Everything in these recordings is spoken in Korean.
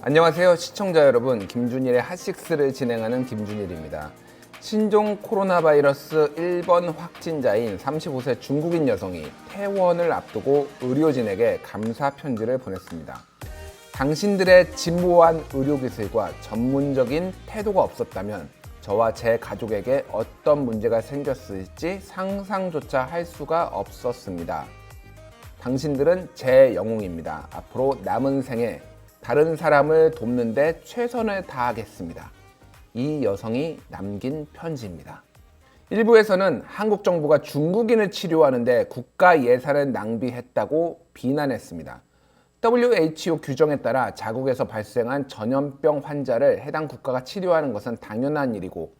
안녕하세요 시청자 여러분, 김준일의 핫식스를 진행하는 김준일입니다. 신종 코로나 바이러스 1번 확진자인 35세 중국인 여성이 퇴원을 앞두고 의료진에게 감사 편지를 보냈습니다. 당신들의 진보한 의료기술과 전문적인 태도가 없었다면 저와 제 가족에게 어떤 문제가 생겼을지 상상조차 할 수가 없었습니다. 당신들은 제 영웅입니다. 앞으로 남은 생에 다른 사람을 돕는 데 최선을 다하겠습니다. 이 여성이 남긴 편지입니다. 일부에서는 한국 정부가 중국인을 치료하는데 국가 예산을 낭비했다고 비난했습니다. WHO 규정에 따라 자국에서 발생한 전염병 환자를 해당 국가가 치료하는 것은 당연한 일이고,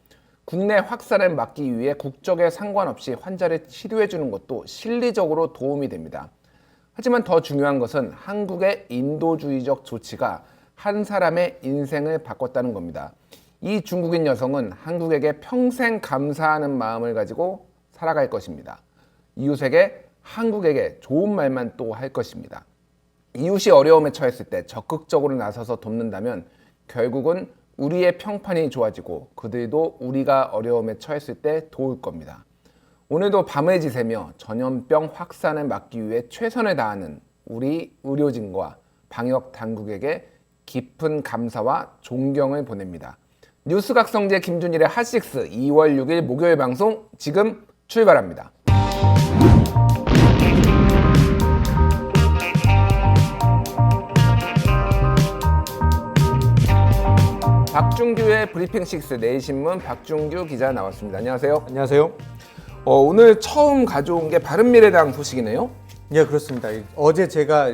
국내 확산을 막기 위해 국적에 상관없이 환자를 치료해주는 것도 실리적으로 도움이 됩니다. 하지만 더 중요한 것은 한국의 인도주의적 조치가 한 사람의 인생을 바꿨다는 겁니다. 이 중국인 여성은 한국에게 평생 감사하는 마음을 가지고 살아갈 것입니다. 이웃에게, 한국에게 좋은 말만 또 할 것입니다. 이웃이 어려움에 처했을 때 적극적으로 나서서 돕는다면 결국은 우리의 평판이 좋아지고 그들도 우리가 어려움에 처했을 때 도울 겁니다. 오늘도 밤을 지새며 전염병 확산을 막기 위해 최선을 다하는 우리 의료진과 방역 당국에게 깊은 감사와 존경을 보냅니다. 뉴스각성제 김준일의 핫식스 2월 6일 목요일 방송 지금 출발합니다. 박준규의 브리핑 식스, 내일신문 박준규 기자 나왔습니다. 안녕하세요. 안녕하세요. 오늘 처음 가져온 게 바른미래당 소식이네요. 예, 그렇습니다. 어제 제가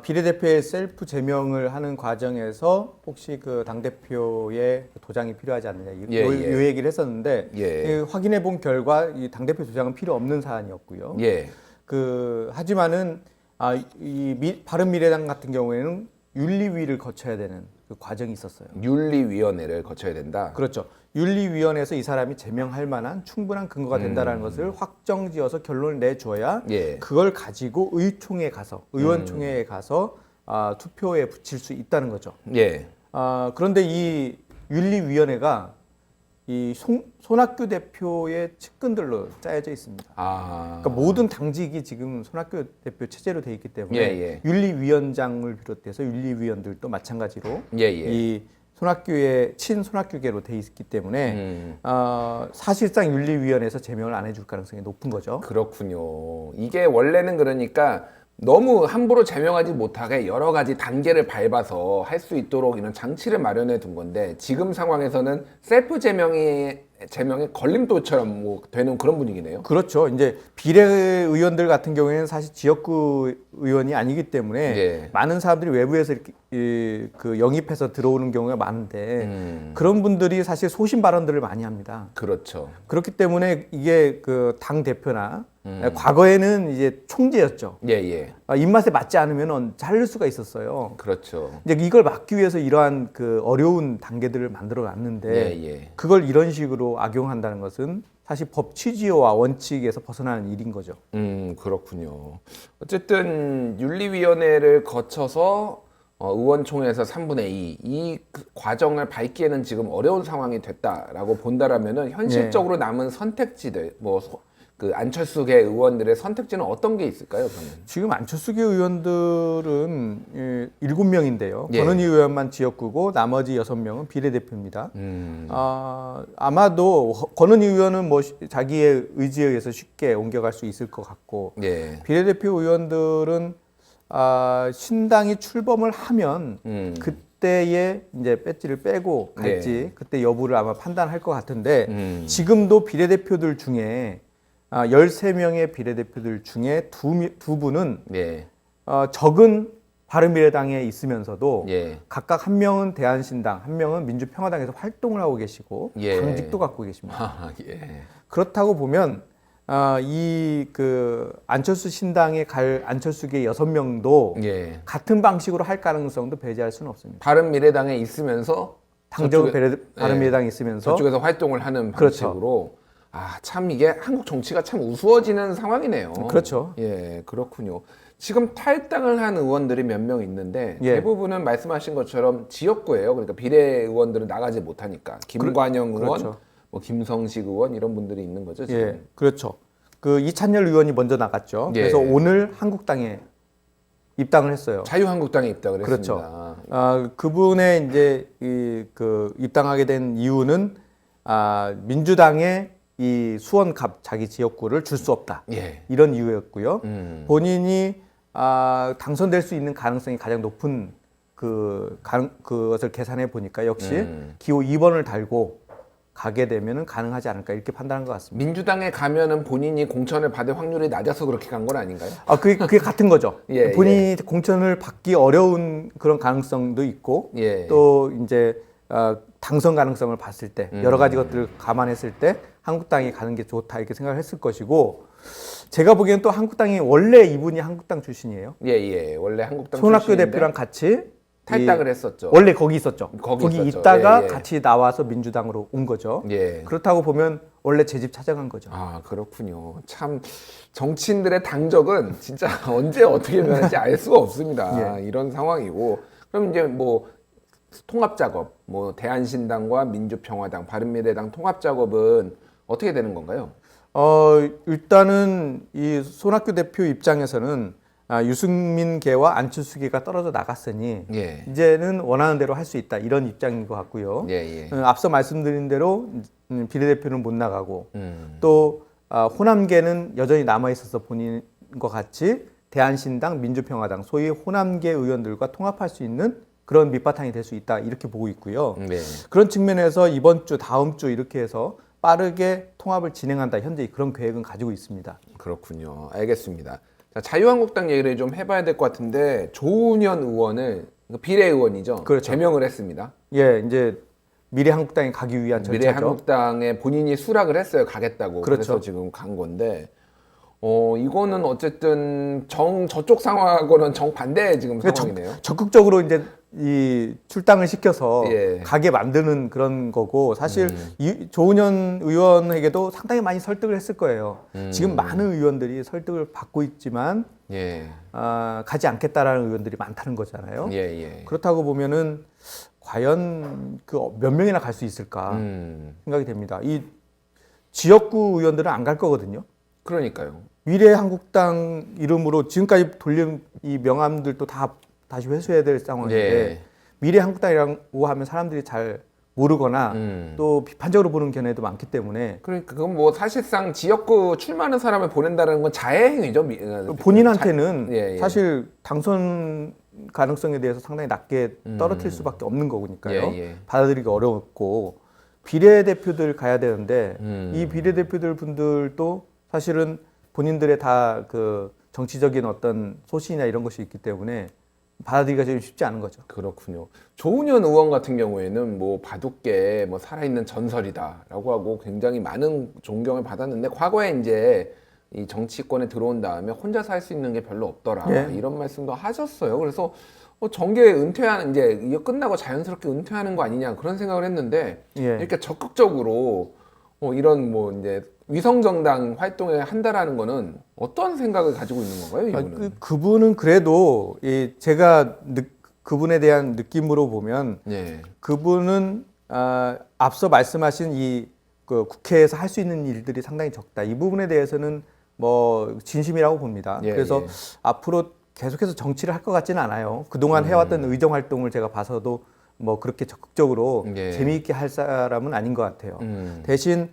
비례대표의 셀프 제명을 하는 과정에서 혹시 그 당대표의 도장이 필요하지 않느냐 이 얘기를 했었는데, 확인해 본 결과 이 당대표 도장은 필요 없는 사안이었고요. 하지만은 바른미래당 같은 경우에는 윤리위를 거쳐야 되는 그 과정이 있었어요. 윤리위원회를 거쳐야 된다. 그렇죠. 윤리위원회에서 이 사람이 제명할 만한 충분한 근거가 된다는 것을 확정지어서 결론을 내줘야 그걸 가지고 의총회에 가서 투표에 붙일 수 있다는 거죠. 그런데 이 윤리위원회가 이 손학규 대표의 측근들로 짜여져 있습니다. 그러니까 모든 당직이 지금 손학규 대표 체제로 돼 있기 때문에 윤리위원장을 비롯해서 윤리위원들도 마찬가지로 이 손학규의 친손학규계로 돼 있기 때문에 사실상 윤리위원회에서 제명을 안 해줄 가능성이 높은 거죠. 그렇군요. 이게 원래는 그러니까 너무 함부로 제명하지 못하게 여러 가지 단계를 밟아서 할 수 있도록 이런 장치를 마련해 둔 건데, 지금 상황에서는 셀프 제명이 걸림돌처럼 되는 그런 분위기네요. 그렇죠. 이제 비례의원들 같은 경우에는 사실 지역구 의원이 아니기 때문에 많은 사람들이 외부에서 이렇게 영입해서 들어오는 경우가 많은데 그런 분들이 사실 소신 발언들을 많이 합니다. 그렇죠. 그렇기 때문에 이게 그 당 대표나 과거에는 이제 총재였죠. 입맛에 맞지 않으면 자를 수가 있었어요. 그렇죠. 이제 이걸 막기 위해서 이러한 그 어려운 단계들을 만들어 놨는데 그걸 이런 식으로 악용한다는 것은 사실 법 취지와 원칙에서 벗어나는 일인 거죠. 그렇군요. 어쨌든 윤리위원회를 거쳐서 의원총회에서 3분의 2 이 과정을 밟기에는 지금 어려운 상황이 됐다라고 본다라면은 현실적으로 남은 선택지들, 안철수계 의원들의 선택지는 어떤 게 있을까요, 그러면? 지금 안철수계 의원들은 7명인데요. 권은희 의원만 지역구고 나머지 6명은 비례대표입니다. 아마도 권은희 의원은 자기의 의지에 의해서 쉽게 옮겨갈 수 있을 것 같고, 비례대표 의원들은 신당이 출범을 하면 그때의 이제 배지를 빼고 갈지 그때 여부를 아마 판단할 것 같은데, 지금도 비례대표들 중에 13명의 비례대표들 중에 두 분은 적은 바른미래당에 있으면서도 각각 한 명은 대한신당, 한 명은 민주평화당에서 활동을 하고 계시고 당직도 갖고 계십니다. 그렇다고 보면 안철수 신당에 갈 안철수계 6명도 같은 방식으로 할 가능성도 배제할 수는 없습니다. 바른미래당에 있으면서 바른미래당에 있으면서 저쪽에서 활동을 하는 방식으로. 참 이게 한국 정치가 참 우스워지는 상황이네요. 그렇죠. 그렇군요. 지금 탈당을 한 의원들이 몇 명 있는데 예. 대부분은 말씀하신 것처럼 지역구예요. 그러니까 비례 의원들은 나가지 못하니까 김관영 의원, 그렇죠. 뭐 김성식 의원 이런 분들이 있는 거죠. 지금. 예, 그렇죠. 그 이찬열 의원이 먼저 나갔죠. 예. 그래서 오늘 한국당에 입당을 했어요. 자유한국당에 입당을 그렇죠. 했습니다. 그분의 이제 그 입당하게 된 이유는 민주당의 이 수원갑 자기 지역구를 줄 수 없다. 예. 이런 이유였고요. 본인이 당선될 수 있는 가능성이 가장 높은 그것을 계산해 보니까 역시 기호 2번을 달고 가게 되면은 가능하지 않을까 이렇게 판단한 것 같습니다. 민주당에 가면은 본인이 공천을 받을 확률이 낮아서 그렇게 간 건 아닌가요? 그게 같은 거죠. 예, 본인이 공천을 받기 어려운 그런 가능성도 있고 예. 또 이제 당선 가능성을 봤을 때 여러 가지 것들을 감안했을 때 한국당이 가는 게 좋다 이렇게 생각을 했을 것이고 제가 보기엔 또 한국당이 원래 이분이 한국당 출신이에요. 예. 원래 한국당 손학규 출신인데 대표랑 같이 탈당을 했었죠. 원래 거기 있었죠. 거기 거기 있었죠. 있다가 예. 같이 나와서 민주당으로 온 거죠. 예. 그렇다고 보면 원래 제 집 찾아간 거죠. 아, 그렇군요. 참 정치인들의 당적은 진짜 언제 어떻게 변할지 알 수가 없습니다. 예. 이런 상황이고. 그럼 이제 뭐 통합 작업, 뭐 대한신당과 민주평화당, 바른미래당 통합 작업은 어떻게 되는 건가요? 일단은 이 손학규 대표 입장에서는 유승민계와 안철수계가 떨어져 나갔으니 예. 이제는 원하는 대로 할 수 있다 이런 입장인 것 같고요. 예. 앞서 말씀드린 대로 비례대표는 못 나가고 또 호남계는 여전히 남아 있어서 본인과 같이 대한신당, 민주평화당 소위 호남계 의원들과 통합할 수 있는 그런 밑바탕이 될 수 있다 이렇게 보고 있고요. 네. 그런 측면에서 이번 주, 다음 주 이렇게 해서 빠르게 통합을 진행한다. 현재 그런 계획은 가지고 있습니다. 그렇군요. 알겠습니다. 자, 자유한국당 얘기를 좀 해봐야 될 것 같은데 조은현 의원을 비례의원이죠. 그렇죠. 제명을 했습니다. 예, 이제 미래한국당에 가기 위한 절차죠. 미래한국당에 본인이 수락을 했어요. 가겠다고. 그렇죠. 그래서 지금 간 건데 이거는 어쨌든 저쪽 상황하고는 정반대 지금 상황이네요. 적극적으로 이제 이 출당을 시켜서 예. 가게 만드는 그런 거고 사실 조은현 의원에게도 상당히 많이 설득을 했을 거예요. 지금 많은 의원들이 설득을 받고 있지만 예. 가지 않겠다라는 의원들이 많다는 거잖아요. 예. 그렇다고 보면은 과연 그 몇 명이나 갈 수 있을까 생각이 됩니다. 이 지역구 의원들은 안 갈 거거든요. 그러니까요. 미래한국당 이름으로 지금까지 돌린 이 명함들도 다 다시 회수해야 될 상황인데 예. 미래한국당이라고 하면 사람들이 잘 모르거나 또 비판적으로 보는 견해도 많기 때문에 그러니까 그건 뭐 사실상 지역구 출마하는 사람을 보낸다는 건 자해행위죠. 본인한테는 예. 사실 당선 가능성에 대해서 상당히 낮게 떨어뜨릴 수밖에 없는 거니까요. 예. 받아들이기 어려웠고 비례대표들 가야 되는데 이 비례대표들 분들도 사실은 본인들의 다 그 정치적인 어떤 소신이나 이런 것이 있기 때문에 받아들이기가 좀 쉽지 않은 거죠. 그렇군요. 조은현 의원 같은 경우에는 뭐 바둑계 뭐 살아있는 전설이다라고 하고 굉장히 많은 존경을 받았는데 과거에 이제 이 정치권에 들어온 다음에 혼자서 할 수 있는 게 별로 없더라 예. 이런 말씀도 하셨어요. 그래서 정계 은퇴하는 이제 이거 끝나고 자연스럽게 은퇴하는 거 아니냐 그런 생각을 했는데 예. 이렇게 적극적으로 이런 뭐 이제 위성정당 활동에 한다라는 거는 어떤 생각을 가지고 있는 건가요, 이분은? 그분은 그래도 제가 그분에 대한 느낌으로 보면 예. 그분은 앞서 말씀하신 그 국회에서 할 수 있는 일들이 상당히 적다. 이 부분에 대해서는 뭐 진심이라고 봅니다. 예, 그래서 예. 앞으로 계속해서 정치를 할 것 같지는 않아요. 그동안 해왔던 의정 활동을 제가 봐서도 뭐 그렇게 적극적으로 예. 재미있게 할 사람은 아닌 것 같아요. 대신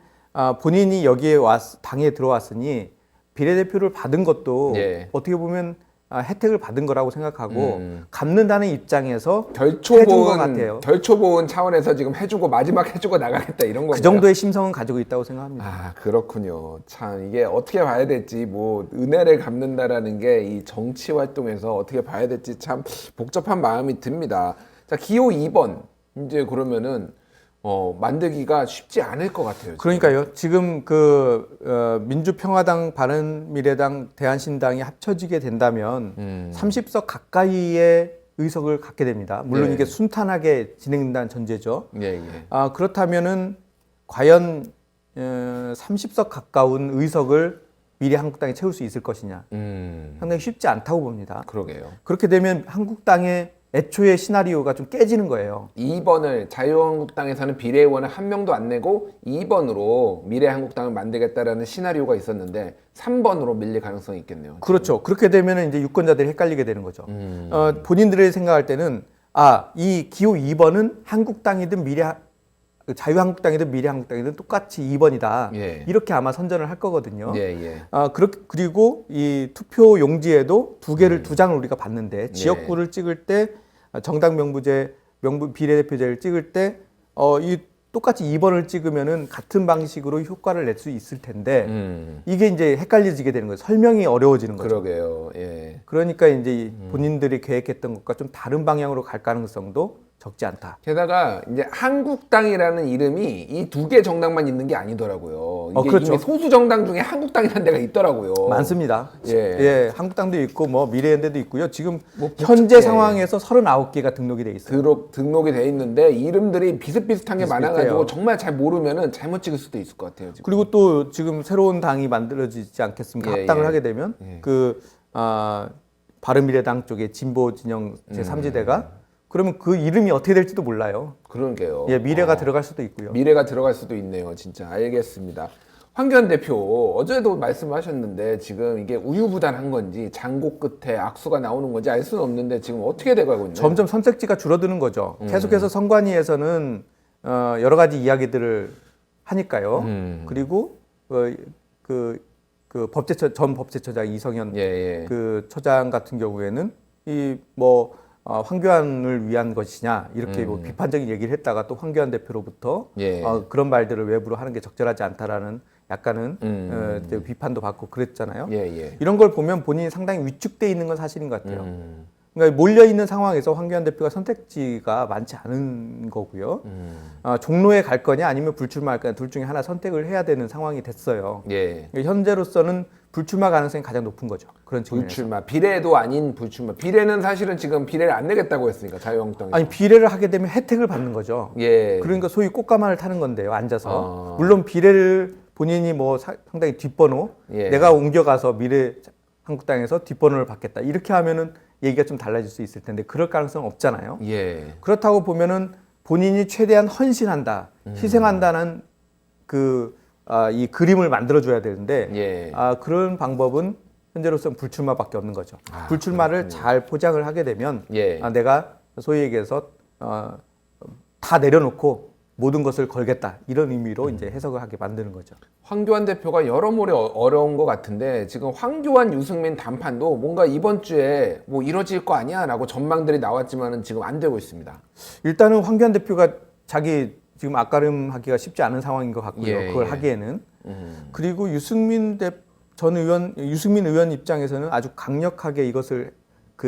본인이 여기에 당에 들어왔으니 비례대표를 받은 것도 예. 어떻게 보면 혜택을 받은 거라고 생각하고 갚는다는 입장에서 해준 것 같아요. 결초보은 차원에서 지금 해주고 마지막 해주고 나가겠다 이런 건가요? 그 정도의 심성은 가지고 있다고 생각합니다. 아, 그렇군요. 참 이게 어떻게 봐야 될지 뭐 은혜를 갚는다라는 게 이 정치 활동에서 어떻게 봐야 될지 참 복잡한 마음이 듭니다. 자, 기호 2번 이제 그러면은 만들기가 쉽지 않을 것 같아요. 지금. 그러니까요. 지금 민주평화당, 바른미래당, 대한신당이 합쳐지게 된다면 30석 가까이의 의석을 갖게 됩니다. 물론 네. 이게 순탄하게 진행된다는 전제죠. 예. 그렇다면은 과연 30석 가까운 의석을 미래한국당이 채울 수 있을 것이냐. 상당히 쉽지 않다고 봅니다. 그러게요. 그렇게 되면 한국당의 애초의 시나리오가 좀 깨지는 거예요. 2번을 자유한국당에서는 비례의원을 한 명도 안 내고 2번으로 미래한국당을 만들겠다라는 시나리오가 있었는데 3번으로 밀릴 가능성이 있겠네요. 그렇죠. 그렇게 되면 이제 유권자들이 헷갈리게 되는 거죠. 본인들이 생각할 때는 이 기호 2번은 한국당이든 자유한국당이든 미래한국당이든 똑같이 2번이다. 예. 이렇게 아마 선전을 할 거거든요. 예. 그리고 이 투표 용지에도 두 장을 우리가 봤는데 지역구를 찍을 때 정당 비례대표제를 찍을 때 이 똑같이 2번을 찍으면은 같은 방식으로 효과를 낼 수 있을 텐데 이게 이제 헷갈려지게 되는 거예요. 설명이 어려워지는 거죠. 그러게요. 예. 그러니까 이제 본인들이 계획했던 것과 좀 다른 방향으로 갈 가능성도 적지 않다. 게다가 이제 한국당이라는 이름이 이 두 개 정당만 있는 게 아니더라고요. 이게 그렇죠. 이미 소수 정당 중에 한국당이라는 데가 있더라고요. 많습니다. 예. 한국당도 있고 뭐 미래연대도 있고요. 지금 뭐 현재 상황에서 39개가 등록이 돼 있어요. 등록이 돼 있는데 이름들이 비슷비슷한 게 비슷비슷해요. 많아가지고 정말 잘 모르면은 잘못 찍을 수도 있을 것 같아요. 지금. 그리고 또 지금 새로운 당이 만들어지지 않겠습니까? 예, 합당을 예. 하게 되면 바른미래당 쪽에 진보 진영 제3지대가 그러면 그 이름이 어떻게 될지도 몰라요. 그러게요. 미래가 들어갈 수도 있고요. 미래가 들어갈 수도 있네요. 진짜 알겠습니다. 황교안 대표 어제도 말씀하셨는데 지금 이게 우유부단한 건지 장고 끝에 악수가 나오는 건지 알 수는 없는데 지금 어떻게 돼가고 있나요? 점점 선택지가 줄어드는 거죠. 계속해서 선관위에서는 여러 가지 이야기들을 하니까요. 그리고 전 법제처장 이성현 그 처장 같은 경우에는 황교안을 위한 것이냐 이렇게 비판적인 얘기를 했다가 또 황교안 대표로부터 그런 말들을 외부로 하는 게 적절하지 않다라는 약간은 비판도 받고 그랬잖아요. 이런 걸 보면 본인이 상당히 위축돼 있는 건 사실인 것 같아요. 그러니까 몰려 있는 상황에서 황교안 대표가 선택지가 많지 않은 거고요. 종로에 갈 거냐 아니면 불출마할 거냐 둘 중에 하나 선택을 해야 되는 상황이 됐어요. 현재로서는 불출마 가능성이 가장 높은 거죠. 그런 측면에서. 불출마, 비례도 아닌 불출마. 비례는 사실은 지금 비례를 안 내겠다고 했으니까 자유한국당이. 아니 비례를 하게 되면 혜택을 받는 거죠. 예. 그러니까 소위 꽃가마를 타는 건데요. 앉아서. 물론 비례를 본인이 상당히 뒷번호, 내가 옮겨가서 미래한국당에서 뒷번호를 받겠다. 이렇게 하면은 얘기가 좀 달라질 수 있을 텐데 그럴 가능성은 없잖아요. 그렇다고 보면은 본인이 최대한 헌신한다, 희생한다는 이 그림을 만들어줘야 되는데 그런 방법은 현재로서는 불출마밖에 없는 거죠. 불출마를 잘 포장을 하게 되면 내가 소위 얘기해서 다 내려놓고 모든 것을 걸겠다 이런 의미로 이제 해석을 하게 만드는 거죠. 황교안 대표가 여러모로 어려운 것 같은데 지금 황교안 유승민 단판도 뭔가 이번 주에 이뤄질 거 아니야라고 전망들이 나왔지만은 지금 안 되고 있습니다. 일단은 황교안 대표가 자기 지금 앞가름하기가 쉽지 않은 상황인 것 같고요. 그걸 하기에는 그리고 유승민 의원 입장에서는 아주 강력하게 이것을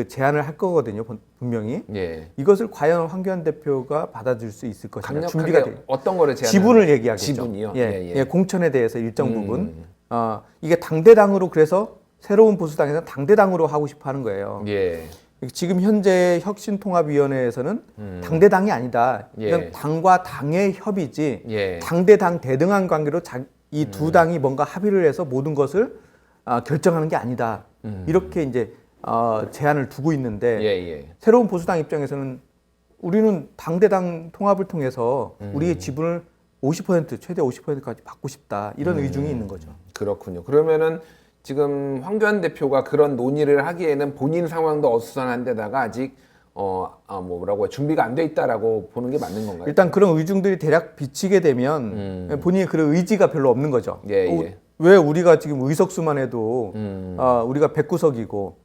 제안을 할 거거든요. 분명히 이것을 과연 황교안 대표가 받아들일 수 있을 것이냐. 준비가 돼. 어떤 거를 제안? 지분을 얘기하겠죠. 지분이요. 공천에 대해서 일정 부분. 이게 당대당으로 그래서 새로운 보수당에서는 당대당으로 하고 싶어 하는 거예요. 지금 현재 혁신통합위원회에서는 당대당이 아니다. 이건 당과 당의 협의지 당대당 대등한 관계로 이 두 당이 뭔가 합의를 해서 모든 것을 결정하는 게 아니다. 이렇게 이제 제안을 두고 있는데 새로운 보수당 입장에서는 우리는 당대당 통합을 통해서 우리의 지분을 50% 최대 50%까지 받고 싶다. 이런 의중이 있는 거죠. 그렇군요. 그러면은 지금 황교안 대표가 그런 논의를 하기에는 본인 상황도 어수선한 데다가 아직 준비가 안 돼 있다라고 보는 게 맞는 건가요? 일단 그런 의중들이 대략 비치게 되면 본인의 그런 의지가 별로 없는 거죠. 왜 우리가 지금 의석수만 해도 우리가 109석이고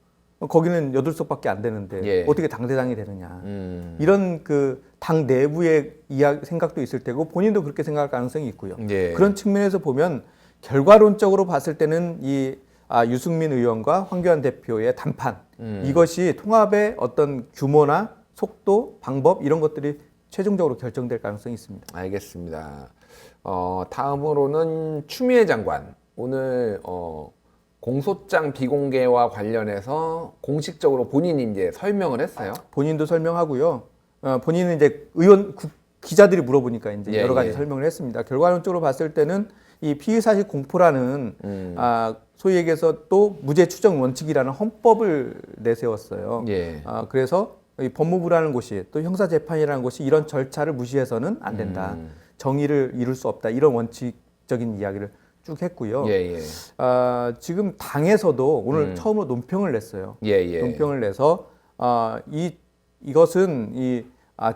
거기는 8석밖에 안 되는데 어떻게 당대당이 되느냐. 이런 당 내부의 생각도 있을 테고 본인도 그렇게 생각할 가능성이 있고요. 그런 측면에서 보면 결과론적으로 봤을 때는 유승민 의원과 황교안 대표의 단판 이것이 통합의 어떤 규모나 속도, 방법 이런 것들이 최종적으로 결정될 가능성이 있습니다. 알겠습니다. 다음으로는 추미애 장관 오늘 공소장 비공개와 관련해서 공식적으로 본인이 이제 설명을 했어요. 본인도 설명하고요. 본인은 이제 기자들이 물어보니까 이제 여러 가지 설명을 했습니다. 결과론적으로 봤을 때는 이 피의사실 공포라는 소위 얘기해서 또 무죄 추정 원칙이라는 헌법을 내세웠어요. 예. 그래서 이 법무부라는 곳이 또 형사재판이라는 곳이 이런 절차를 무시해서는 안 된다. 정의를 이룰 수 없다. 이런 원칙적인 이야기를 쭉 했고요. 예, 예. 지금 당에서도 오늘 처음으로 논평을 냈어요. 예, 예. 논평을 내서 이것은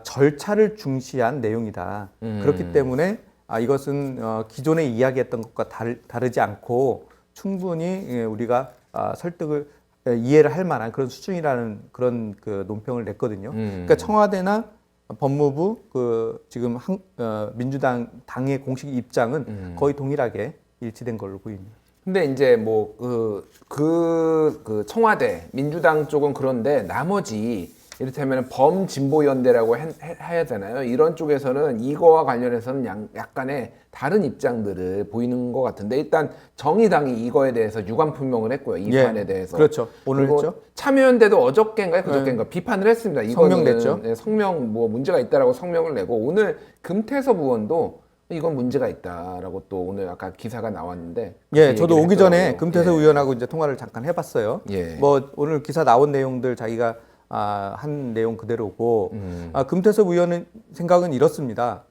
절차를 중시한 내용이다. 그렇기 때문에 이것은 기존에 이야기했던 것과 다르지 않고 충분히 우리가 설득을 이해를 할 만한 그런 수준이라는 그런 그 논평을 냈거든요. 그러니까 청와대나 법무부 지금 민주당 당의 공식 입장은 거의 동일하게 일치된 걸로 보입니다. 근데 이제 뭐 그 청와대 민주당 쪽은 그런데 나머지 이를테면 범진보연대라고 해야 되나요? 이런 쪽에서는 이거와 관련해서는 약간의 다른 입장들을 보이는 것 같은데 일단 정의당이 이거에 대해서 유감표명을 했고요. 이 사안에 대해서. 그렇죠. 오늘 했죠. 참여연대도 어저께인가요? 그저께인가 비판을 했습니다. 성명 냈죠. 성명 뭐 문제가 있다라고 성명을 내고 오늘 금태섭 의원도 이건 문제가 있다라고 또 오늘 아까 기사가 나왔는데 예, 저도 오기 전에 금태섭 의원하고 이제 통화를 잠깐 해봤어요. 예. 뭐 오늘 기사 나온 내용들 자기가 한 내용 그대로고 금태섭 의원의 생각은 이렇습니다.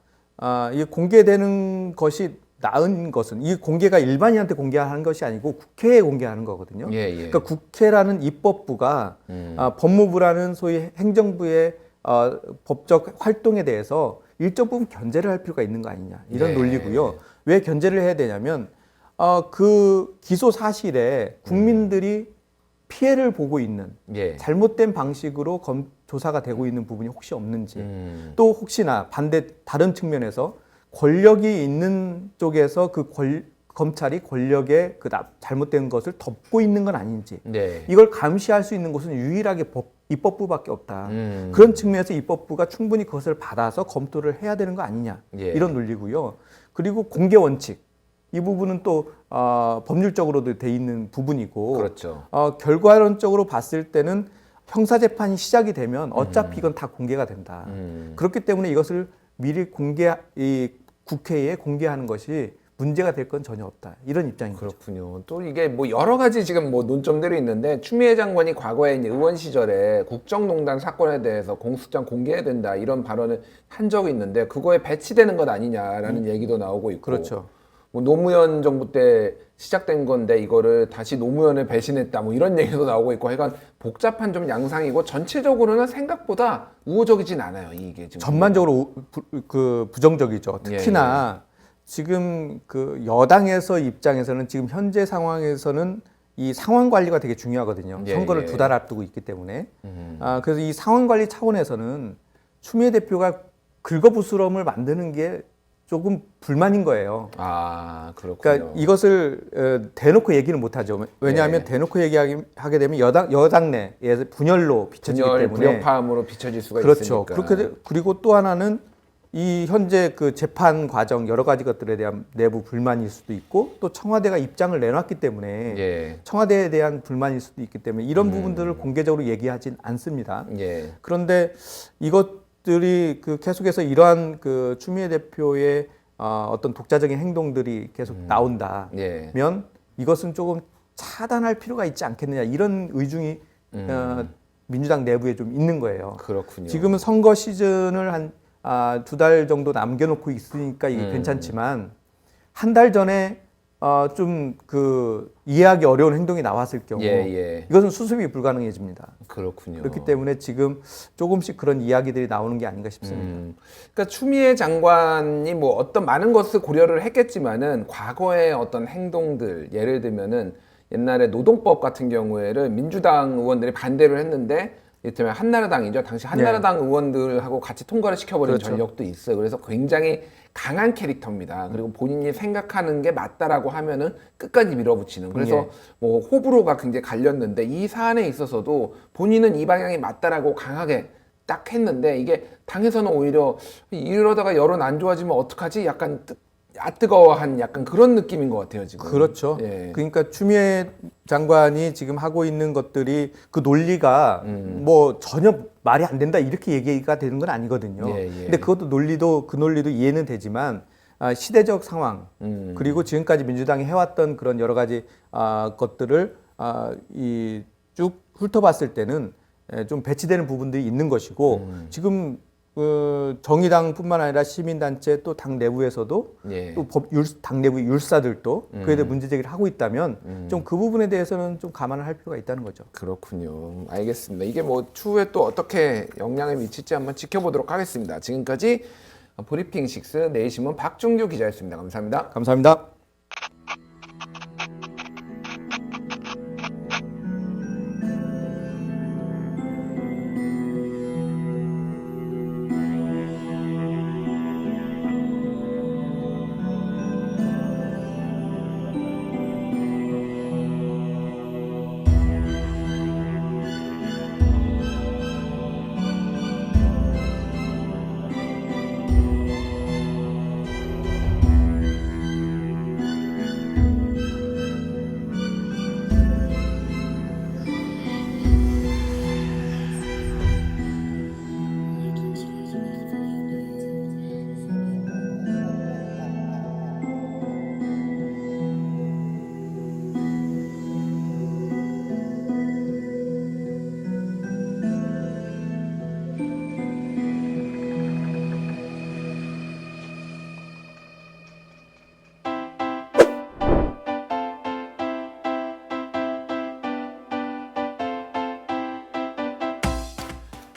이 공개되는 것이 나은 것은 이 공개가 일반인한테 공개하는 것이 아니고 국회에 공개하는 거거든요. 예, 예. 그러니까 국회라는 입법부가 법무부라는 소위 행정부의 법적 활동에 대해서 일정 부분 견제를 할 필요가 있는 거 아니냐 이런 논리고요. 왜 견제를 해야 되냐면 그 기소 사실에 국민들이 피해를 보고 있는 잘못된 방식으로 조사가 되고 있는 부분이 혹시 없는지 또 혹시나 다른 측면에서 권력이 있는 쪽에서 검찰이 권력의 그 잘못된 것을 덮고 있는 건 아닌지 이걸 감시할 수 있는 곳은 유일하게 입법부밖에 없다. 그런 측면에서 입법부가 충분히 그것을 받아서 검토를 해야 되는 거 아니냐 이런 논리고요. 그리고 공개 원칙 이 부분은 또 법률적으로도 돼 있는 부분이고 그렇죠. 결과론적으로 봤을 때는 형사재판이 시작이 되면 어차피 이건 다 공개가 된다. 그렇기 때문에 이것을 미리 국회에 공개하는 것이 문제가 될 건 전혀 없다. 이런 입장인 거죠. 그렇군요. 또 이게 뭐 여러 가지 지금 뭐 논점들이 있는데 추미애 장관이 과거에 이제 의원 시절에 국정농단 사건에 대해서 공소장 공개해야 된다 이런 발언을 한 적이 있는데 그거에 배치되는 것 아니냐라는 얘기도 나오고 있고. 그렇죠. 뭐 노무현 정부 때 시작된 건데 이거를 다시 노무현을 배신했다 뭐 이런 얘기도 나오고 있고 하여간 복잡한 좀 양상이고 전체적으로는 생각보다 우호적이진 않아요. 이게 지금 전반적으로 부정적이죠. 특히나 지금 그 여당에서 입장에서는 지금 현재 상황에서는 이 상황 관리가 되게 중요하거든요. 선거를 2달 앞두고 있기 때문에. 그래서 이 상황 관리 차원에서는 추미애 대표가 긁어부스럼을 만드는 게 조금 불만인 거예요. 그렇군요. 그러니까 이것을 대놓고 얘기는 못하죠. 왜냐하면 대놓고 얘기하게 되면 여당 내에 분열로 비춰지기 때문에 불협화음으로 비춰질 수가 그렇죠. 있으니까. 그리고 또 하나는 이 현재 그 재판 과정 여러 가지 것들에 대한 내부 불만일 수도 있고 또 청와대가 입장을 내놨기 때문에 청와대에 대한 불만일 수도 있기 때문에 이런 부분들을 공개적으로 얘기하진 않습니다. 그런데 이것들이 계속해서 이러한 추미애 대표의 어떤 독자적인 행동들이 계속 나온다면 이것은 조금 차단할 필요가 있지 않겠느냐 이런 의중이 민주당 내부에 좀 있는 거예요. 그렇군요. 지금은 선거 시즌을 한 2달 정도 남겨놓고 있으니까 이게 괜찮지만 한 달 전에 좀 이해하기 어려운 행동이 나왔을 경우 이것은 수습이 불가능해집니다. 그렇군요. 그렇기 때문에 지금 조금씩 그런 이야기들이 나오는 게 아닌가 싶습니다. 그러니까 추미애 장관이 뭐 어떤 많은 것을 고려를 했겠지만은 과거의 어떤 행동들 예를 들면은 옛날에 노동법 같은 경우에는 민주당 의원들이 반대를 했는데 이를테면 한나라당이죠. 당시 한나라당 의원들하고 같이 통과를 시켜버린 전력도 있어요. 그래서 굉장히 강한 캐릭터입니다. 그리고 본인이 생각하는 게 맞다라고 하면은 끝까지 밀어붙이는. 그래서 뭐 호불호가 굉장히 갈렸는데 이 사안에 있어서도 본인은 이 방향이 맞다라고 강하게 딱 했는데 이게 당에서는 오히려 이러다가 여론 안 좋아지면 어떡하지? 약간 뜨거워한 약간 그런 느낌인 것 같아요 지금. 그렇죠. 그러니까 추미애 장관이 지금 하고 있는 것들이 그 논리가 뭐 전혀 말이 안 된다 이렇게 얘기가 되는 건 아니거든요. 근데 그 논리도 이해는 되지만 시대적 상황 그리고 지금까지 민주당이 해왔던 그런 여러 가지 것들을 이 쭉 훑어봤을 때는 좀 배치되는 부분들이 있는 것이고 지금 정의당뿐만 아니라 시민단체 또 당 내부에서도 예. 또 당 내부 율사들도 그에 대해 문제 제기를 하고 있다면 좀 그 부분에 대해서는 좀 감안을 할 필요가 있다는 거죠. 그렇군요. 알겠습니다. 이게 뭐 추후에 또 어떻게 영향을 미칠지 한번 지켜보도록 하겠습니다. 지금까지 브리핑 6 내일신문 박준규 기자였습니다. 감사합니다. 감사합니다.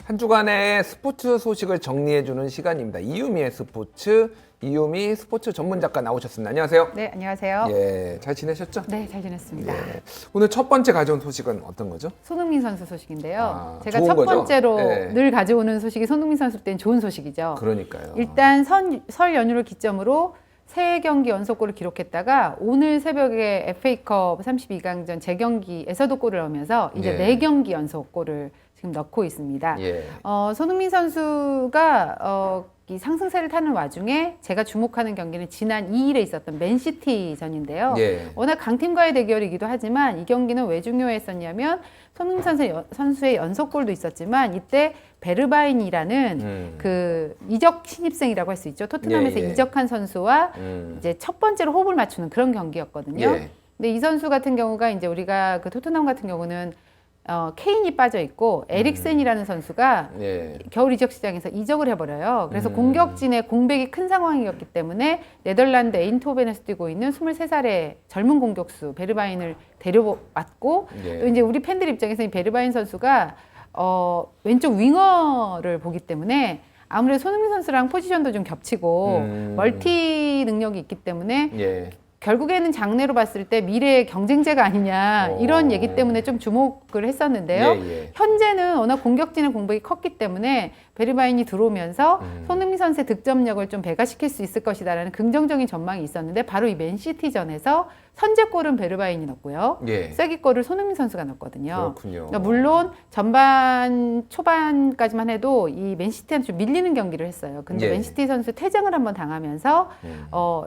한 주간의 스포츠 소식을 정리해주는 시간입니다. 이유미의 스포츠, 이유미 스포츠 전문 작가 나오셨습니다. 안녕하세요. 네, 안녕하세요. 예, 잘 지내셨죠? 네, 잘 지냈습니다. 예. 오늘 첫 번째 가져온 소식은 어떤 거죠? 손흥민 선수 소식인데요. 제가 좋은 첫 거죠? 번째로 네. 늘 가져오는 소식이 손흥민 선수 때는 좋은 소식이죠. 그러니까요. 일단 설 연휴를 기점으로 3경기 연속골을 기록했다가 오늘 새벽에 FA컵 32강전 재경기에서도 골을 넣으면서 이제 예. 4경기 연속골을 지금 넣고 있습니다. 예. 손흥민 선수가 이 상승세를 타는 와중에 제가 주목하는 경기는 지난 2일에 있었던 맨시티전인데요. 예. 워낙 강팀과의 대결이기도 하지만 이 경기는 왜 중요했었냐면 손흥민 선수의 연속골도 있었지만 이때 베르바인이라는 그 이적 신입생이라고 할 수 있죠. 토트넘에서 예, 예. 이적한 선수와 이제 첫 번째로 호흡을 맞추는 그런 경기였거든요. 예. 근데 이 선수 같은 경우가 이제 우리가 그 토트넘 같은 경우는 케인이 빠져 있고 에릭센이라는 선수가 예. 겨울 이적 시장에서 이적을 해버려요. 그래서 공격진의 공백이 큰 상황이었기 때문에 네덜란드 에인트호벤에서 뛰고 있는 23살의 젊은 공격수 베르바인을 데려왔고 예. 또 이제 우리 팬들 입장에서 이 베르바인 선수가 왼쪽 윙어를 보기 때문에 아무래도 손흥민 선수랑 포지션도 좀 겹치고 멀티 능력이 있기 때문에 예. 결국에는 장래로 봤을 때 미래의 경쟁자가 아니냐 이런 얘기 때문에 좀 주목을 했었는데요. 예, 예. 현재는 워낙 공격진의 공백이 컸기 때문에 베르바인이 들어오면서 손흥민 선수의 득점력을 좀 배가시킬 수 있을 것이다라는 긍정적인 전망이 있었는데 바로 이 맨시티전에서 선제골은 베르바인이 넣었고요. 예. 쐐기골을 손흥민 선수가 넣었거든요. 그렇군요. 그러니까 물론 전반 초반까지만 해도 이 맨시티한테 좀 밀리는 경기를 했어요. 근데 예. 맨시티 선수 퇴장을 한번 당하면서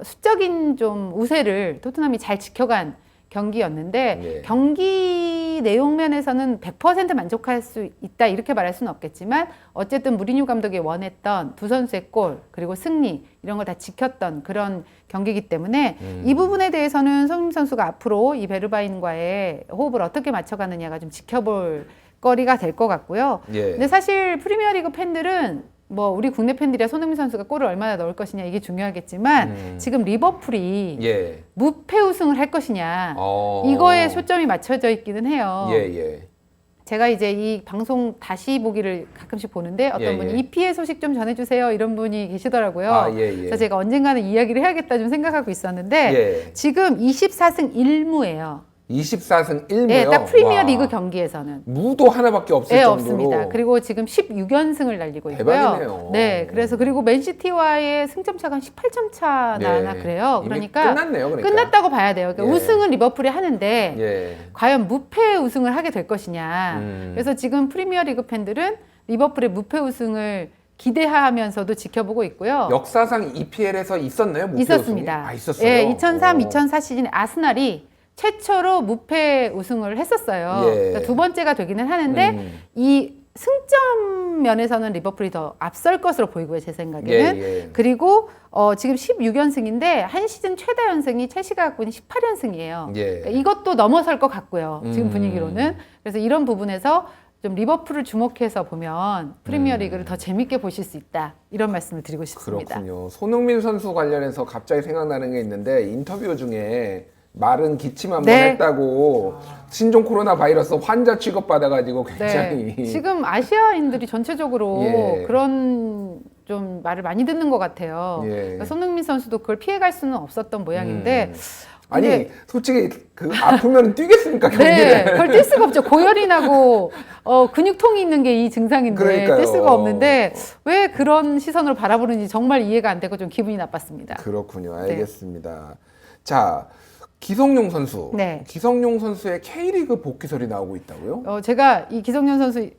수적인 좀 우세를 토트넘이 잘 지켜간 경기였는데 예. 경기 내용 면에서는 100% 만족할 수 있다 이렇게 말할 수는 없겠지만 어쨌든 무리뉴 감독이 원했던 두 선수의 골 그리고 승리 이런 걸 다 지켰던 그런 경기이기 때문에 이 부분에 대해서는 손흥민 선수가 앞으로 이 베르바인과의 호흡을 어떻게 맞춰가느냐가 좀 지켜볼 거리가 될 것 같고요. 예. 근데 사실 프리미어리그 팬들은 뭐 우리 국내 팬들이야 손흥민 선수가 골을 얼마나 넣을 것이냐 이게 중요하겠지만 지금 리버풀이 예. 무패 우승을 할 것이냐 이거에 초점이 맞춰져 있기는 해요. 예, 예. 제가 이제 이 방송 다시 보기를 가끔씩 보는데 어떤 예, 분이 예. EPL 소식 좀 전해주세요 이런 분이 계시더라고요. 아, 예, 예. 그래서 제가 언젠가는 이야기를 해야겠다 좀 생각하고 있었는데 예. 지금 24승 1무예요. 24승 1무요? 네, 딱 프리미어 리그 경기에서는. 무도 하나밖에 없을 네, 정도로. 없습니다. 그리고 지금 16연승을 날리고 있고요. 대박이네요. 네, 그래서 그리고 맨시티와의 승점 차가 한 18점 차 나나 예. 그래요. 이미 그러니까 끝났네요. 그러니까. 끝났다고 봐야 돼요. 그러니까 예. 우승은 리버풀이 하는데 예. 과연 무패 우승을 하게 될 것이냐. 그래서 지금 프리미어 리그 팬들은 리버풀의 무패 우승을 기대하면서도 지켜보고 있고요. 역사상 EPL에서 있었나요? 무패 있었습니다. 우승이? 아, 있었어요. 예, 2003, 오. 2004 시즌에 아스날이 최초로 무패 우승을 했었어요. 예. 그러니까 두 번째가 되기는 하는데 이 승점 면에서는 리버풀이 더 앞설 것으로 보이고요, 제 생각에는. 예. 그리고 지금 16연승인데 한 시즌 최다 연승이 첼시가 갖고 있는 18연승이에요. 예. 그러니까 이것도 넘어설 것 같고요, 지금 분위기로는. 그래서 이런 부분에서 좀 리버풀을 주목해서 보면 프리미어리그를 더 재밌게 보실 수 있다, 이런 말씀을 드리고 싶습니다. 그렇군요. 손흥민 선수 관련해서 갑자기 생각나는 게 있는데 인터뷰 중에 말은 기침 한 번 네. 했다고 신종 코로나 바이러스 환자 취급받아가지고 굉장히 네. 지금 아시아인들이 전체적으로 예. 그런 좀 말을 많이 듣는 것 같아요. 예. 그러니까 손흥민 선수도 그걸 피해갈 수는 없었던 모양인데 아니 근데 솔직히 그 아프면 뛰겠습니까 네, 경기를? 그걸 뛸 수가 없죠. 고열이 나고 근육통이 있는 게 이 증상인데 그러니까요. 뛸 수가 없는데 왜 그런 시선으로 바라보는지 정말 이해가 안 되고 좀 기분이 나빴습니다. 그렇군요. 알겠습니다. 자, 기성용 선수. 네. 기성용 선수의 K리그 복귀설이 나오고 있다고요? 제가 이 기성용 선수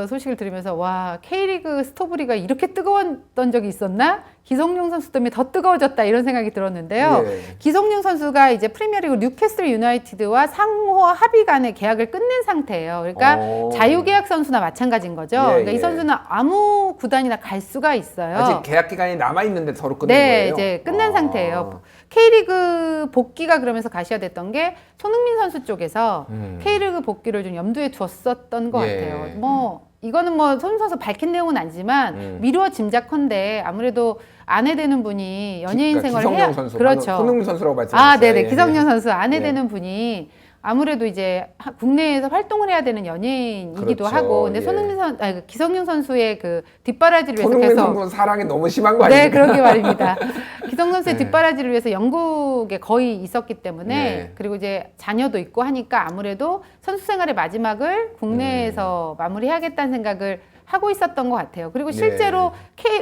소식을 들으면서 와, K리그 스토브리가 이렇게 뜨거웠던 적이 있었나? 기성용 선수 때문에 더 뜨거워졌다, 이런 생각이 들었는데요. 예. 기성용 선수가 이제 프리미어리그 뉴캐슬 유나이티드와 상호 합의 간의 계약을 끝낸 상태예요. 그러니까 자유계약 선수나 마찬가지인 거죠. 그러니까 이 선수는 아무 구단이나 갈 수가 있어요. 아직 계약 기간이 남아 있는데 서로 끝낸 네, 거예요? 이제 끝난 상태예요. K리그 복귀가 그러면서 가시화됐던 게 손흥민 선수 쪽에서 K리그 복귀를 좀 염두에 두었었던 것 예. 같아요. 이거는 손흥민 선수 밝힌 내용은 아니지만 미루어 짐작컨대 아무래도 아내 되는 분이 연예인 그러니까 생활을 해야, 선수, 그렇죠. 손흥민 선수라고 말씀하셨어요. 네네. 예. 기성용 선수 아내 예. 되는 분이 아무래도 이제 국내에서 활동을 해야 되는 연예인이기도 그렇죠. 하고, 근데 예. 기성용 선수의 그 뒷바라지를 위해서 손흥민 계속 선수는 사랑이 너무 심한 거 아니에요? 네, 그러게 말입니다. 기성 선수의 네. 뒷바라지를 위해서 영국에 거의 있었기 때문에 네. 그리고 이제 자녀도 있고 하니까 아무래도 선수 생활의 마지막을 국내에서 마무리해야겠다는 생각을 하고 있었던 것 같아요. 그리고 실제로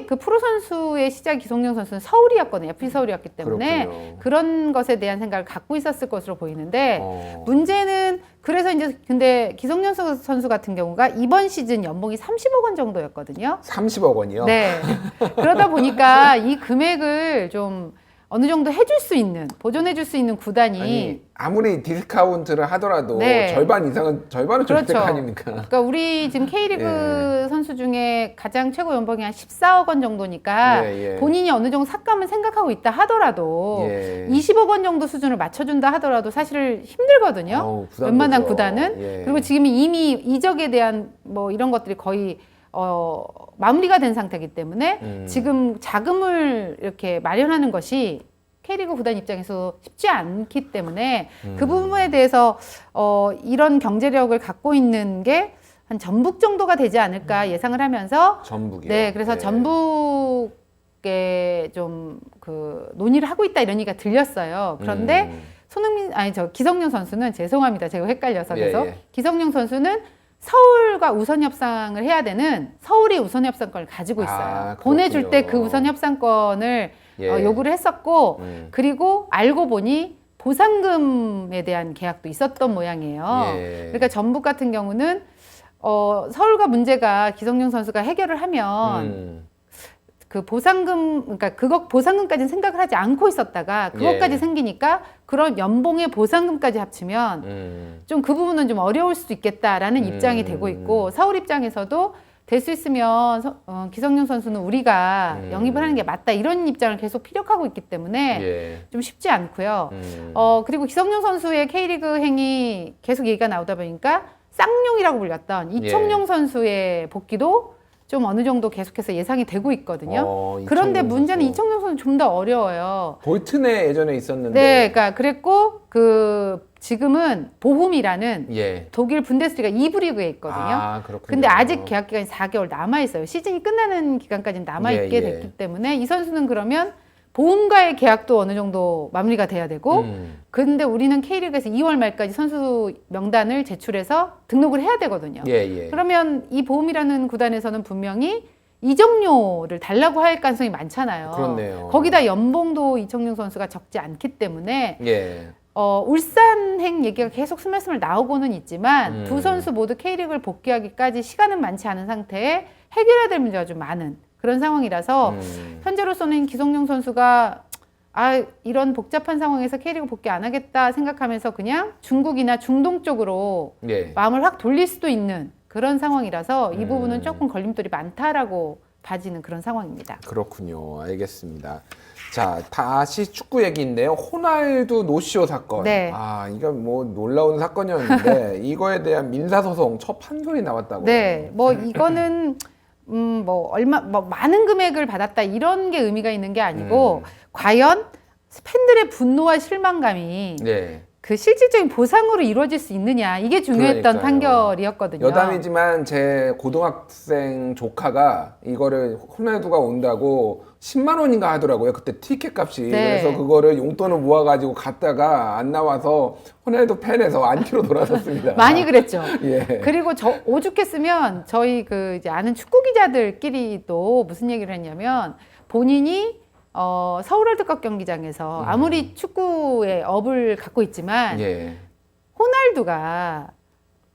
그 프로 선수의 시작 기성용 선수는 서울이었거든요. FC 서울이었기 때문에 그렇군요. 그런 것에 대한 생각을 갖고 있었을 것으로 보이는데 문제는 그래서 이제 근데 기성용 선수 같은 경우가 이번 시즌 연봉이 30억 원 정도였거든요. 30억 원이요? 네. 그러다 보니까 이 금액을 좀 어느 정도 해줄 수 있는, 보존해줄 수 있는 구단이 아니, 아무리 디스카운트를 하더라도 네. 절반 이상은 절반은 그렇죠. 절대 아닙니까? 그러니까 우리 지금 K리그 선수 중에 가장 최고 연봉이 한 14억 원 정도니까 본인이 어느 정도 삭감을 생각하고 있다 하더라도 20억 원 정도 수준을 맞춰준다 하더라도 사실 힘들거든요. 웬만한 구단은. 그리고 지금 이미 이적에 대한 이런 것들이 거의 마무리가 된 상태이기 때문에 지금 자금을 이렇게 마련하는 것이 K리그 구단 입장에서 쉽지 않기 때문에 그 부분에 대해서 이런 경제력을 갖고 있는 게 한 전북 정도가 되지 않을까 예상을 하면서 전북이요? 네, 그래서 전북에 좀 그 논의를 하고 있다, 이런 얘기가 들렸어요. 그런데 기성용 선수는 죄송합니다. 제가 헷갈려서 계속 기성용 선수는 서울과 우선 협상을 해야 되는 서울이 우선 협상권을 가지고 있어요. 보내줄 때 그 우선 협상권을 요구를 했었고 그리고 알고 보니 보상금에 대한 계약도 있었던 모양이에요. 그러니까 전북 같은 경우는 서울과 문제가 기성용 선수가 해결을 하면 그 보상금, 그러니까 보상금까지는 생각을 하지 않고 있었다가 그것까지 생기니까 그런 연봉의 보상금까지 합치면 좀 그 부분은 좀 어려울 수도 있겠다라는 입장이 되고 있고, 서울 입장에서도 될 수 있으면 기성용 선수는 우리가 영입을 하는 게 맞다, 이런 입장을 계속 피력하고 있기 때문에 좀 쉽지 않고요. 그리고 기성용 선수의 K리그 행이 계속 얘기가 나오다 보니까 쌍용이라고 불렸던 이청용 선수의 복귀도 좀 어느 정도 계속해서 예상이 되고 있거든요. 그런데 문제는 선수. 이청용 선수는 좀 더 어려워요. 볼튼에 예전에 있었는데. 네, 그러니까 그랬고 지금은 보훔이라는 독일 분데스리가 2부 리그에 있거든요. 그렇군요. 근데 아직 계약 기간이 4개월 남아 있어요. 시즌이 끝나는 기간까지는 남아 있게 됐기 때문에 이 선수는 그러면 보험과의 계약도 어느 정도 마무리가 돼야 되고, 근데 우리는 K리그에서 2월 말까지 선수 명단을 제출해서 등록을 해야 되거든요. 그러면 이 보험이라는 구단에서는 분명히 이적료를 달라고 할 가능성이 많잖아요. 그렇네요. 거기다 연봉도 이청용 선수가 적지 않기 때문에 울산행 얘기가 계속 스멀스멀 나오고는 있지만 두 선수 모두 K리그를 복귀하기까지 시간은 많지 않은 상태에 해결해야 될 문제가 좀 많은 그런 상황이라서 현재로서는 기성용 선수가 이런 복잡한 상황에서 K리그 복귀 안 하겠다 생각하면서 그냥 중국이나 중동 쪽으로 마음을 확 돌릴 수도 있는 그런 상황이라서 이 부분은 음. 조금 걸림돌이 많다라고 봐지는 그런 상황입니다. 그렇군요. 알겠습니다. 자, 다시 축구 얘기인데요. 호날두 노쇼 사건. 네. 아, 이건 뭐 놀라운 사건이었는데 이거에 대한 민사소송 첫 판결이 나왔다고요. 네, 뭐 이거는 뭐 얼마 뭐 많은 금액을 받았다 이런 게 의미가 있는 게 아니고 과연 팬들의 분노와 실망감이 네. 그 실질적인 보상으로 이루어질 수 있느냐 이게 중요했던 그러니까요. 판결이었거든요. 여담이지만 제 고등학생 조카가 이거를 호날두가 온다고 10만 원인가 하더라고요. 그때 티켓 값이. 네. 그래서 그거를 용돈을 모아가지고 갔다가 안 나와서 호날두 팬에서 안티로 돌아섰습니다. 많이 그랬죠. 예. 그리고 오죽했으면 저희 그 이제 아는 축구 기자들끼리도 무슨 얘기를 했냐면 본인이 서울 월드컵 경기장에서 아무리 축구의 업을 갖고 있지만 예. 호날두가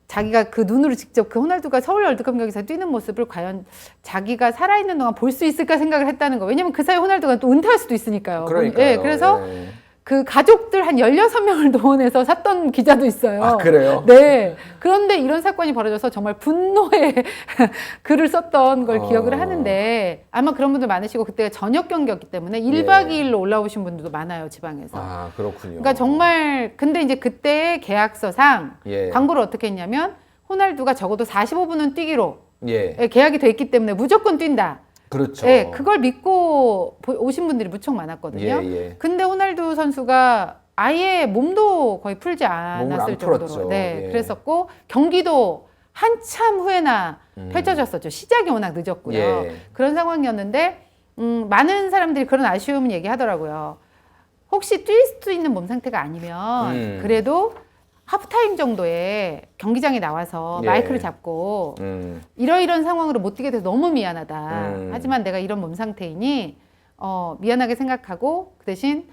자기가 그 눈으로 직접 그 호날두가 서울 월드컵 경기에서 뛰는 모습을 과연 자기가 살아있는 동안 볼 수 있을까 생각을 했다는 거. 왜냐면 그 사이 호날두가 또 은퇴할 수도 있으니까요. 그러니까요. 예, 그래서 예. 그 가족들 한 16명을 동원해서 샀던 기자도 있어요. 아, 그래요? 네. 그런데 이런 사건이 벌어져서 정말 분노의 글을 썼던 걸 기억을 하는데 아마 그런 분들 많으시고 그때가 저녁 경기였기 때문에 1박 2일로 올라오신 분들도 많아요, 지방에서. 아, 그렇군요. 그러니까 정말 근데 이제 그때 계약서상 예. 광고를 어떻게 했냐면 호날두가 적어도 45분은 뛰기로 예. 계약이 돼 있기 때문에 무조건 뛴다. 그렇죠. 네, 그걸 믿고 오신 분들이 무척 많았거든요. 예, 예. 근데 호날두 선수가 아예 몸도 거의 풀지 몸을 않았을 안 정도로 풀었죠. 네, 예. 그랬었고 경기도 한참 후에나 펼쳐졌었죠. 시작이 워낙 늦었고요. 예. 그런 상황이었는데 많은 사람들이 그런 아쉬움을 얘기하더라고요. 혹시 뛸 수 있는 몸 상태가 아니면 그래도 하프타임 정도에 경기장에 나와서 예. 마이크를 잡고 이러이런 상황으로 못 뛰게 돼서 너무 미안하다. 하지만 내가 이런 몸 상태이니 미안하게 생각하고 그 대신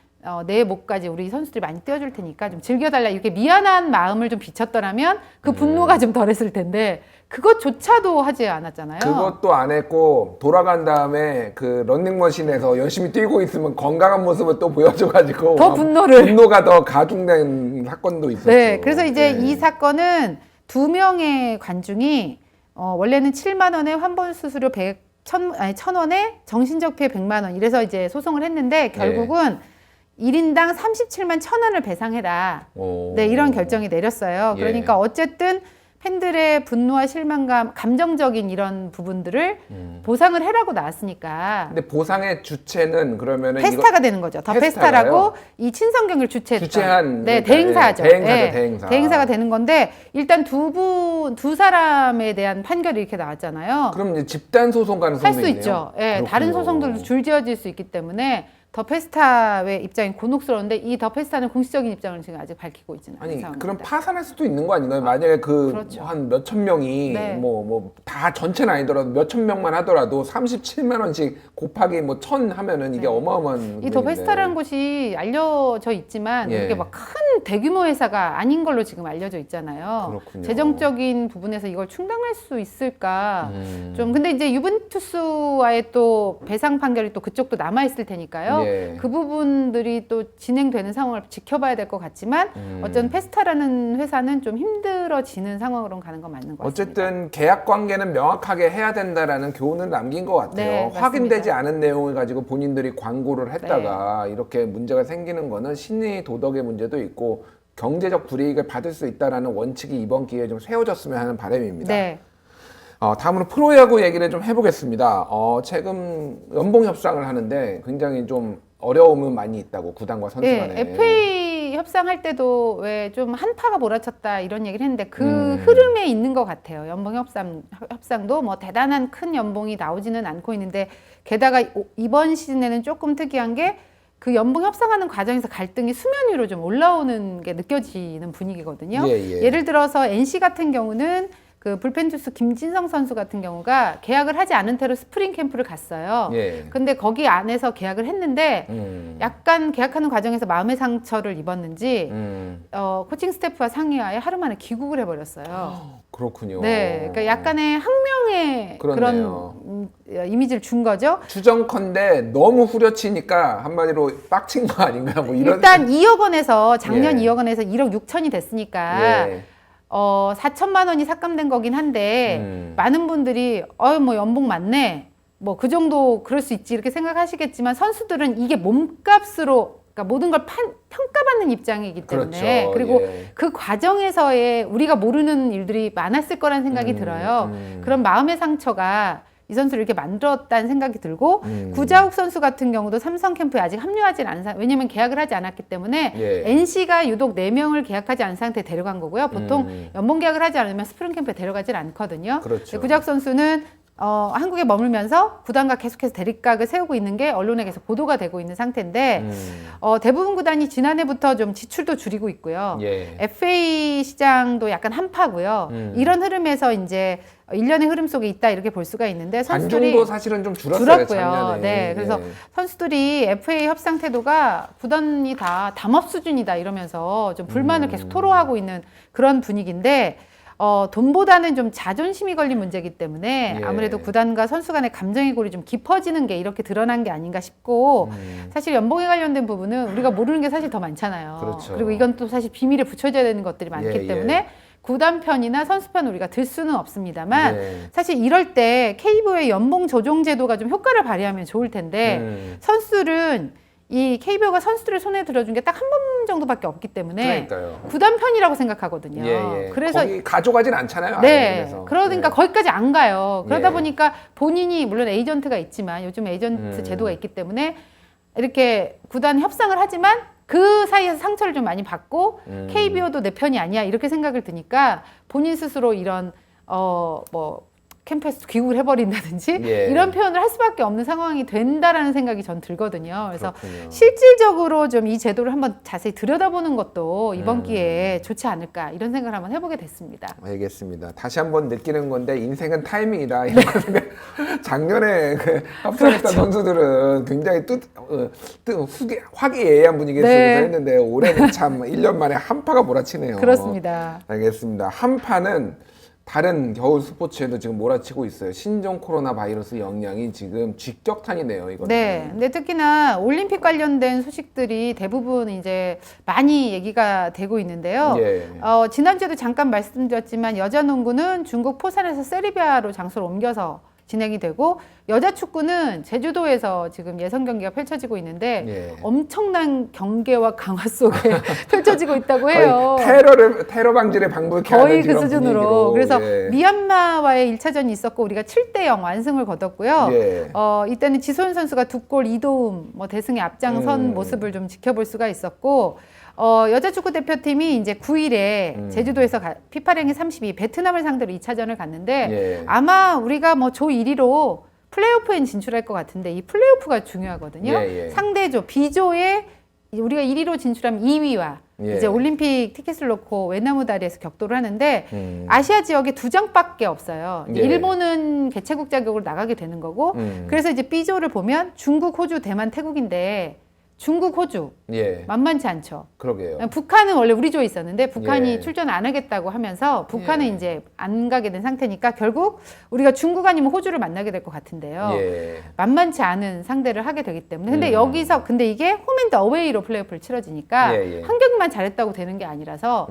내 목까지 우리 선수들이 많이 띄워줄 테니까 좀 즐겨달라 이렇게 미안한 마음을 좀 비쳤더라면 그 분노가 좀 덜했을 텐데 그것조차도 하지 않았잖아요. 그것도 안 했고 돌아간 다음에 그 런닝머신에서 열심히 뛰고 있으면 건강한 모습을 또 보여줘가지고 더 분노가 더 가중된 사건도 있었죠. 네, 그래서 이제 네. 이 사건은 2명의 관중이 원래는 7만 원에 환불 수수료 1,000원에 정신적 피해 100만 원 이래서 이제 소송을 했는데 결국은 1인당 37만 1,000원을 배상해라. 오. 네, 이런 결정이 내렸어요. 예. 그러니까 어쨌든 팬들의 분노와 실망감, 감정적인 이런 부분들을 보상을 해라고 나왔으니까 근데 보상의 주체는 그러면은 페스타가 되는 거죠. 더 페스타가요? 페스타라고 이 친선 경기를 주최한 그러니까, 네, 대행사죠. 대행사죠, 네, 대행사. 대행사가 되는 건데 일단 두 사람에 대한 판결이 이렇게 나왔잖아요. 그럼 이제 집단 소송 가능성도 할 수 있네요. 있죠. 예, 다른 그렇군요. 소송들도 줄지어질 수 있기 때문에 더 페스타의 입장이 곤혹스러운데 이 더 페스타는 공식적인 입장을 지금 아직 밝히고 있지는 않은 아니 상황입니다. 그럼 파산할 수도 있는 거 아닌가요? 만약에 그 그렇죠. 한 몇천 명이 네. 뭐 다 전체는 아니더라도 몇천 명만 하더라도 37만 원씩 곱하기 뭐 1,000 하면은 이게 어마어마한 이 더 금액인데. 페스타라는 곳이 알려져 있지만 예. 이게 막 큰 대규모 회사가 아닌 걸로 지금 알려져 있잖아요. 그렇군요. 재정적인 부분에서 이걸 충당할 수 있을까? 좀 근데 이제 유벤투스와의 또 배상 판결이 또 그쪽도 남아 있을 테니까요. 예. 그 부분들이 또 진행되는 상황을 지켜봐야 될 것 같지만 어쨌든 페스타라는 회사는 좀 힘들어지는 상황으로 가는 건 맞는 것 같습니다. 어쨌든 계약 관계는 명확하게 해야 된다라는 교훈을 남긴 것 같아요. 네, 맞습니다. 확인되지 않은 내용을 가지고 본인들이 광고를 했다가 이렇게 문제가 생기는 거는 심리 도덕의 문제도 있고 경제적 불이익을 받을 수 있다라는 원칙이 이번 기회에 좀 세워졌으면 하는 바람입니다. 네. 다음으로 프로야구 얘기를 좀 해보겠습니다. 최근 연봉 협상을 하는데 굉장히 좀 어려움은 많이 있다고 구단과 선수 간에. 네, FA 협상할 때도 왜 좀 한파가 몰아쳤다 이런 얘기를 했는데 그 흐름에 있는 것 같아요. 연봉 협상도 뭐 대단한 큰 연봉이 나오지는 않고 있는데 게다가 이번 시즌에는 조금 특이한 게 그 연봉 협상하는 과정에서 갈등이 수면 위로 좀 올라오는 게 느껴지는 분위기거든요. 예를 들어서 NC 같은 경우는 그 불펜 투수 김진성 선수 같은 경우가 계약을 하지 않은 채로 스프링 캠프를 갔어요. 근데 거기 안에서 계약을 했는데 약간 계약하는 과정에서 마음의 상처를 입었는지 코칭 스태프와 상의하에 하루 만에 귀국을 해버렸어요. 그렇군요. 네, 그러니까 약간의 항명의 그렇네요. 그런 이미지를 준 거죠. 추정컨대 너무 후려치니까 한마디로 빡친 거 아닌가 뭐 이런. 일단 2억 원에서 작년 예. 2억 원에서 1억 6천이 됐으니까. 4천만 원이 삭감된 거긴 한데 많은 분들이 뭐 연봉 많네. 뭐 그 정도 그럴 수 있지 이렇게 생각하시겠지만 선수들은 이게 몸값으로 그러니까 모든 걸 평가받는 입장이기 때문에 그렇죠. 그리고 예. 그 과정에서의 우리가 모르는 일들이 많았을 거라는 생각이 들어요. 그런 마음의 상처가 이 선수를 이렇게 만들었다는 생각이 들고 구자욱 선수 같은 경우도 삼성 캠프에 아직 합류하지 않은 상태, 왜냐면 계약을 하지 않았기 때문에 예. NC가 유독 4명을 계약하지 않은 상태에 데려간 거고요. 보통 연봉 계약을 하지 않으면 스프링 캠프에 데려가질 않거든요. 그렇죠. 구자욱 선수는 한국에 머물면서 구단과 계속해서 대립각을 세우고 있는 게 언론에 계속 보도가 되고 있는 상태인데 대부분 구단이 지난해부터 좀 지출도 줄이고 있고요. 예. FA 시장도 약간 한파고요. 이런 흐름에서 이제 일련의 흐름 속에 있다 이렇게 볼 수가 있는데 선수들이 관중도 사실은 좀 줄었고요. 작년에. 네, 그래서 예. 선수들이 FA 협상 태도가 구단이 다 담합 수준이다 이러면서 좀 불만을 계속 토로하고 있는 그런 분위기인데 돈보다는 좀 자존심이 걸린 문제이기 때문에 예. 아무래도 구단과 선수 간의 감정의 골이 좀 깊어지는 게 이렇게 드러난 게 아닌가 싶고 사실 연봉에 관련된 부분은 우리가 모르는 게 사실 더 많잖아요. 그렇죠. 그리고 이건 또 사실 비밀에 붙여져야 되는 것들이 많기 예, 때문에 예. 구단 편이나 선수 편 우리가 들 수는 없습니다만 예. 사실 이럴 때 KBO의 연봉 조정 제도가 좀 효과를 발휘하면 좋을 텐데 선수들은 이 KBO가 선수들을 손에 들어준 게 딱 한 번 정도밖에 없기 때문에 그러니까요. 구단 편이라고 생각하거든요. 예, 예. 그래서 거기 가져가진 않잖아요. 네, 그래서. 그러니까 예. 거기까지 안 가요. 그러다 예. 보니까 본인이 물론 에이전트가 있지만 요즘 에이전트 제도가 있기 때문에 이렇게 구단 협상을 하지만 그 사이에서 상처를 좀 많이 받고 KBO도 내 편이 아니야 이렇게 생각을 드니까 본인 스스로 이런 뭐 캠프에서 귀국을 해버린다든지 예. 이런 표현을 할 수밖에 없는 상황이 된다라는 생각이 전 들거든요. 그래서 그렇군요. 실질적으로 좀 이 제도를 한번 자세히 들여다보는 것도 이번 기회에 좋지 않을까 이런 생각을 한번 해보게 됐습니다. 알겠습니다. 다시 한번 느끼는 건데 인생은 타이밍이다. 이런 거 작년에 그 합성했던 그렇죠. 선수들은 굉장히 화기애애한 분위기 속에서 네. 했는데 올해는 참 1년 만에 한파가 몰아치네요. 그렇습니다. 알겠습니다. 한파는 다른 겨울 스포츠에도 지금 몰아치고 있어요. 신종 코로나 바이러스 영향이 지금 직격탄이네요. 이거는. 네. 근데 특히나 올림픽 관련된 소식들이 대부분 이제 많이 얘기가 되고 있는데요. 예. 지난주에도 잠깐 말씀드렸지만 여자 농구는 중국 포산에서 세르비아로 장소를 옮겨서 진행이 되고 여자 축구는 제주도에서 지금 예선 경기가 펼쳐지고 있는데 예. 엄청난 경계와 강화 속에 펼쳐지고 있다고 해요. 거의 테러 방지를 방불케 하는 거의 그 그런 수준으로. 분위기로. 그래서 예. 미얀마와의 1차전이 있었고 우리가 7대0 완승을 거뒀고요. 예. 이때는 지소연 선수가 2골 2도움 뭐 대승에 앞장선 모습을 좀 지켜볼 수가 있었고 여자 축구 대표팀이 이제 9일에 제주도에서 피파랭이 32 베트남을 상대로 2차전을 갔는데 예. 아마 우리가 뭐 조 1위로 플레이오프엔 진출할 것 같은데 이 플레이오프가 중요하거든요. 예, 예. 상대조 B조에 우리가 1위로 진출하면 2위와 예. 이제 올림픽 티켓을 놓고 외나무 다리에서 격돌을 하는데 아시아 지역에 2장밖에 없어요. 이제 예. 일본은 개최국 자격으로 나가게 되는 거고 그래서 이제 B조를 보면 중국, 호주, 대만, 태국인데 중국, 호주 예. 만만치 않죠. 그러게요. 북한은 원래 우리 조에 있었는데 북한이 예. 출전 안 하겠다고 하면서 북한은 예. 이제 안 가게 된 상태니까 결국 우리가 중국 아니면 호주를 만나게 될 것 같은데요. 예. 만만치 않은 상대를 하게 되기 때문에 근데 여기서 근데 이게 홈앤드 어웨이로 플레이오프를 치러지니까 예, 예. 한 경기만 잘했다고 되는 게 아니라서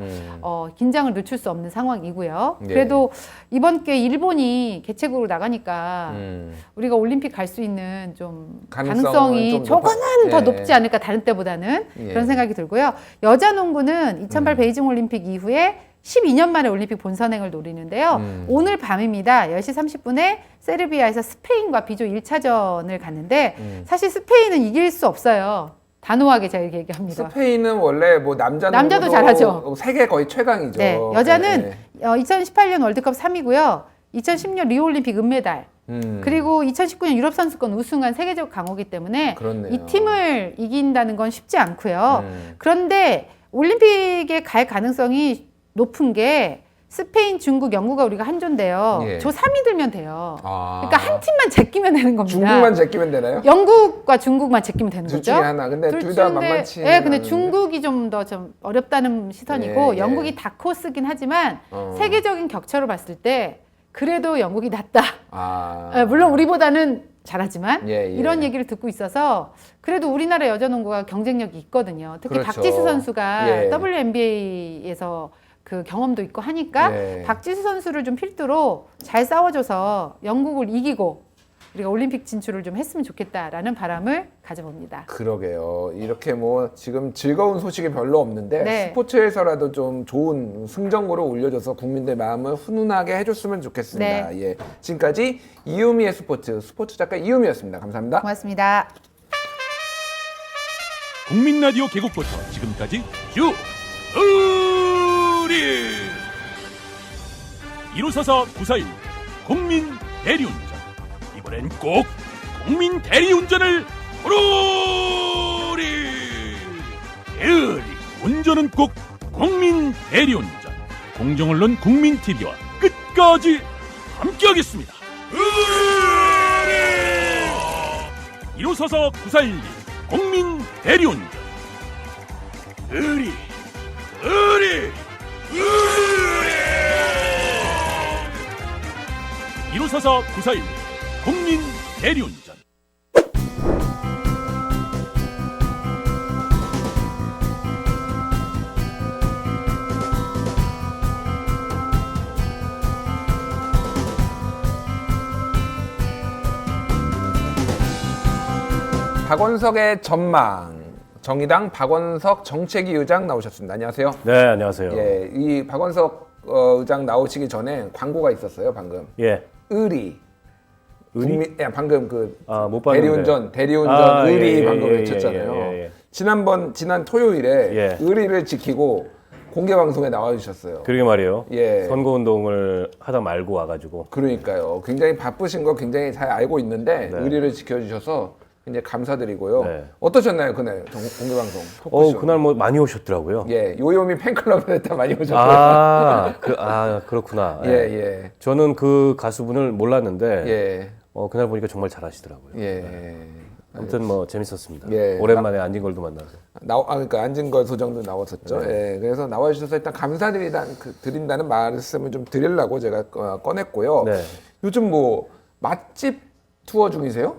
긴장을 늦출 수 없는 상황이고요. 예. 그래도 이번 기회에 일본이 개최국으로 나가니까 음. 우리가 올림픽 갈 수 있는 좀 가능성은 가능성이 좀 조금은 더 예. 높지 않을까 다른 때보다는 예. 그런 생각이 들고요. 여자 농구는 2008 베이징 올림픽 이후에 12년 만에 올림픽 본선행을 노리는데요. 오늘 밤입니다. 10시 30분에 세르비아에서 스페인과 B조 1차전을 갔는데 사실 스페인은 이길 수 없어요. 단호하게 제가 이렇게 얘기합니다. 스페인은 원래 뭐 남자도 잘하죠. 세계 거의 최강이죠. 네, 여자는 네. 2018년 월드컵 3위고요. 2010년 리오올림픽 은메달. 그리고 2019년 유럽 선수권 우승한 세계적 강호기 때문에 그렇네요. 이 팀을 이긴다는 건 쉽지 않고요. 그런데 올림픽에 갈 가능성이 높은 게 스페인, 중국, 영국가 우리가 한조인데요. 예. 조 3위 들면 돼요. 아. 그러니까 한 팀만 제끼면 되는 겁니다. 중국만 제끼면 되나요? 영국과 중국만 제끼면 되는 둘 거죠. 중에 하나. 근데 둘 다 만만치. 네, 근데 않은데. 중국이 좀 더 좀 어렵다는 시선이고 예, 예. 영국이 다크호스긴 하지만 세계적인 격차로 봤을 때 그래도 영국이 낫다. 아. 물론 우리보다는 잘하지만 예, 예. 이런 얘기를 듣고 있어서 그래도 우리나라 여자 농구가 경쟁력이 있거든요. 특히 그렇죠. 박지수 선수가 예. WNBA에서 그 경험도 있고 하니까 네. 박지수 선수를 좀 필두로 잘 싸워줘서 영국을 이기고 우리가 올림픽 진출을 좀 했으면 좋겠다라는 바람을 가져봅니다. 그러게요. 이렇게 뭐 지금 즐거운 소식이 별로 없는데 네. 스포츠에서라도 좀 좋은 승전구를 올려줘서 국민들 마음을 훈훈하게 해줬으면 좋겠습니다. 네. 예, 지금까지 이유미의 스포츠 작가 이유미였습니다. 감사합니다. 고맙습니다. 국민 라디오 개국부터 지금까지 쭉 우리 1544-941 국민 대리운전, 이번엔 꼭 국민 대리운전을 부르리. 운전은 꼭 국민 대리운전. 공정언론 국민 TV와 끝까지 함께하겠습니다. 1544-941 국민 대리운전. 의리 1544-941 국민 대리운전. 박원석의 전망. 정의당 박원석 정책위 의장 나오셨습니다. 안녕하세요. 네, 안녕하세요. 예, 이 박원석 의장 나오시기 전에 광고가 있었어요. 방금. 예. 의리. 방금 그 못 봤는데. 대리운전 의리 예, 방금 예, 외쳤잖아요. 예. 지난 토요일에 예. 의리를 지키고 공개 방송에 나와주셨어요. 그러게 말이에요. 예. 선거운동을 하다 말고 와가지고. 그러니까요. 굉장히 바쁘신 거 굉장히 잘 알고 있는데 네. 의리를 지켜주셔서 굉장히 감사드리고 네. 어떠셨나요 그날 공개 방송? 토크쇼? 그날 뭐 많이 오셨더라고요. 예, 요요미 팬클럽에 다 많이 오셨어요. 그렇구나. 예, 예, 저는 그 가수분을 몰랐는데 예, 그날 보니까 정말 잘하시더라고요. 예. 아무튼 뭐 재밌었습니다. 예. 오랜만에 안진걸도 만나서. 그러니까 안진걸 소장도 나왔었죠. 네. 예, 그래서 나와주셔서 일단 드린다는 말씀을 좀 드리려고 제가 꺼냈고요. 네. 요즘 뭐 맛집 투어 중이세요?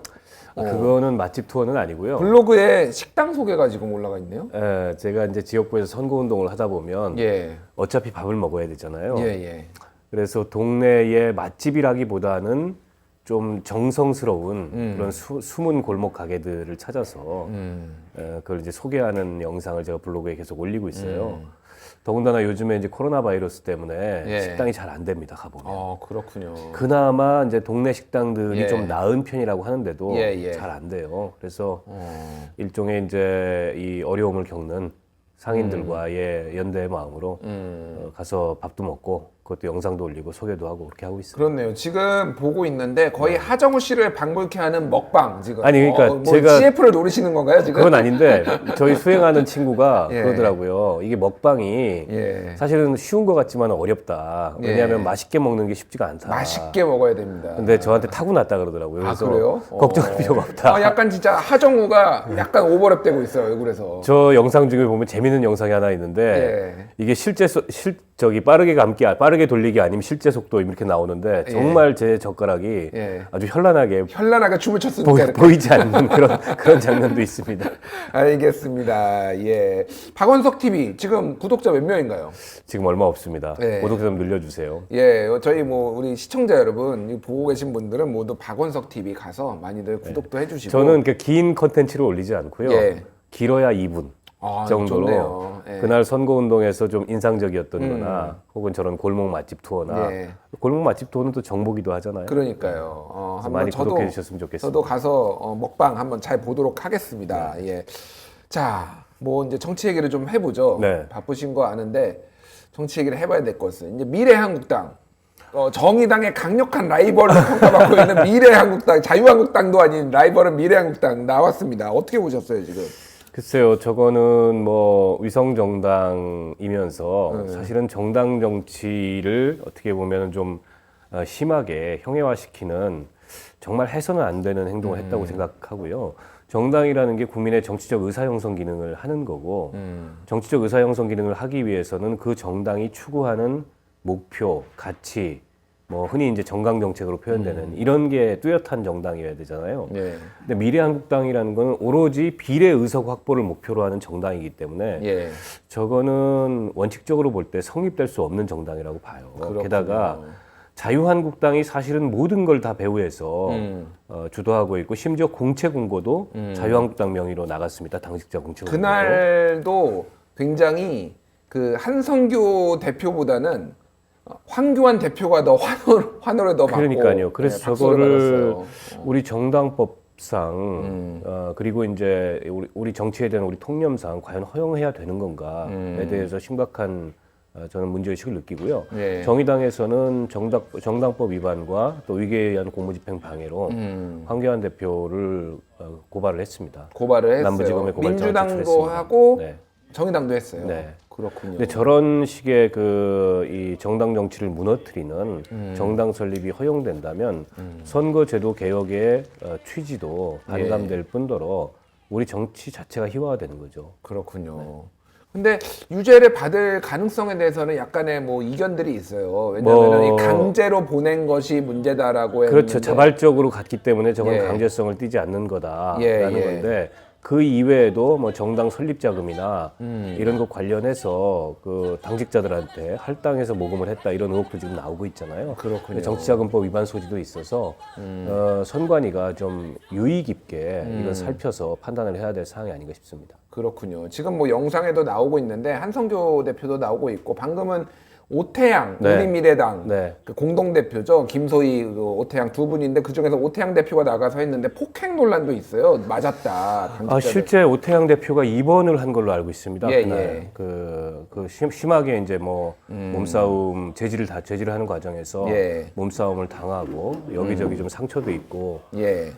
그거는 맛집 투어는 아니고요. 블로그에 식당 소개가 지금 올라가 있네요. 예, 제가 이제 지역구에서 선거운동을 하다 보면 예, 어차피 밥을 먹어야 되잖아요. 예, 예. 그래서 동네의 맛집이라기보다는 좀 정성스러운 그런 숨은 골목 가게들을 찾아서 그걸 이제 소개하는 영상을 제가 블로그에 계속 올리고 있어요. 더군다나 요즘에 이제 코로나 바이러스 때문에 예. 식당이 잘 안 됩니다, 가보면. 그렇군요. 그나마 이제 동네 식당들이 예. 좀 나은 편이라고 하는데도 예, 예. 잘 안 돼요. 그래서 일종의 이제 이 어려움을 겪는 상인들과의 연대의 마음으로 가서 밥도 먹고 그것도 영상도 올리고 소개도 하고 그렇게 하고 있어요. 그렇네요. 지금 보고 있는데 거의 하정우 씨를 방불케 하는 먹방 지금. 아니, 그러니까 뭐 제가 CF를 노리시는 건가요 지금? 그건 아닌데 저희 수행하는 친구가 예. 그러더라고요. 이게 먹방이 예. 사실은 쉬운 것 같지만 어렵다. 왜냐하면 예. 맛있게 먹는 게 쉽지가 않다. 맛있게 먹어야 됩니다. 근데 저한테 타고났다 그러더라고요. 그래서 그래요? 걱정할 필요가 없다. 약간 진짜 하정우가 약간 오버랩되고 있어요 얼굴에서. 저 영상 중에 보면 재밌는 영상이 하나 있는데 예. 이게 빠르게 돌리기 아니면 실제 속도 이렇게 나오는데 정말 제 젓가락이 예. 아주 현란하게 현란하게 춤을 췄으니까 이렇게. 보이지 않는 그런 장면도 있습니다. 알겠습니다. 예. 박원석 TV 지금 구독자 몇 명인가요? 지금 얼마 없습니다. 예. 구독 좀 늘려주세요. 예, 저희 뭐 우리 시청자 여러분 이거 보고 계신 분들은 모두 박원석 TV 가서 많이들 구독도 해주시고. 저는 그 긴 컨텐츠를 올리지 않고요. 예. 길어야 2분. 정도로 좋네요. 예. 그날 선거운동에서 좀 인상적이었던 거나 혹은 저런 골목 맛집 투어나 예. 골목 맛집 투어는 또 정보기도 하잖아요. 그러니까요. 한번 많이 구독해 주셨으면 좋겠습니다. 저도 가서 먹방 한번 잘 보도록 하겠습니다. 예. 자, 뭐 이제 정치 얘기를 좀 해보죠. 네. 바쁘신 거 아는데 정치 얘기를 해봐야 될 것은 이제 미래한국당. 정의당의 강력한 라이벌로 평가받고 있는 미래한국당, 자유한국당도 아닌 라이벌은 미래한국당 나왔습니다. 어떻게 보셨어요 지금? 글쎄요, 저거는 뭐 위성 정당이면서 사실은 정당 정치를 어떻게 보면 좀 심하게 형해화시키는 정말 해서는 안 되는 행동을 했다고 생각하고요. 정당이라는 게 국민의 정치적 의사 형성 기능을 하는 거고 정치적 의사 형성 기능을 하기 위해서는 그 정당이 추구하는 목표, 가치, 뭐 흔히 이제 정강 정책으로 표현되는 이런 게 뚜렷한 정당이어야 되잖아요. 예. 근데 미래한국당이라는 거는 오로지 비례 의석 확보를 목표로 하는 정당이기 때문에 예. 저거는 원칙적으로 볼 때 성립될 수 없는 정당이라고 봐요. 그렇군요. 게다가 자유한국당이 사실은 모든 걸 다 배후에서 주도하고 있고 심지어 공채 공고도 자유한국당 명의로 나갔습니다. 당직자 공채 공고. 그날도 굉장히 그 한성규 대표보다는 황교안 대표가 더 환호를 더 받고 그러니까요. 그래서 네, 박수를 저거를 받았어요. 우리 정당법상 그리고 이제 우리 정치에 대한 우리 통념상 과연 허용해야 되는 건가에 대해서 심각한 저는 문제의식을 느끼고요. 네. 정의당에서는 정당법 위반과 또 위계에 의한 공무집행 방해로 황교안 대표를 고발을 했습니다. 고발을 했어요. 남부지검에 고발장을 민주당도 제출했습니다. 하고 네. 정의당도 했어요. 네. 그렇군요. 근데 저런 식의 이 정당 정치를 무너뜨리는 정당 설립이 허용된다면 선거제도 개혁의 취지도 반감될 뿐더러 우리 정치 자체가 희화화되는 거죠. 그렇군요. 근데 유죄를 받을 가능성에 대해서는 약간의 뭐 이견들이 있어요. 왜냐하면 이 강제로 보낸 것이 문제다라고 했는데 그렇죠. 자발적으로 갔기 때문에 저건 예. 강제성을 띠지 않는 거다라는 예. 건데 그 이외에도 뭐 정당 설립 자금이나 이런 거 관련해서 그 당직자들한테 할당해서 모금을 했다 이런 의혹도 지금 나오고 있잖아요. 그렇군요. 정치자금법 위반 소지도 있어서 선관위가 좀 유의 깊게 이걸 살펴서 판단을 해야 될 사항이 아닌가 싶습니다. 그렇군요. 지금 뭐 영상에도 나오고 있는데 한성교 대표도 나오고 있고 방금은 오태양 네. 우리미래당 네. 그 공동대표죠. 김소희 그 오태양 두 분인데 그중에서 오태양 대표가 나가서 했는데 폭행 논란도 있어요. 맞았다. 실제 오태양 대표가 입원을 한 걸로 알고 있습니다. 예, 그날 예. 심하게 이제 뭐 몸싸움 재질을 하는 과정에서 예. 몸싸움을 당하고 여기저기 좀 상처도 있고. 예.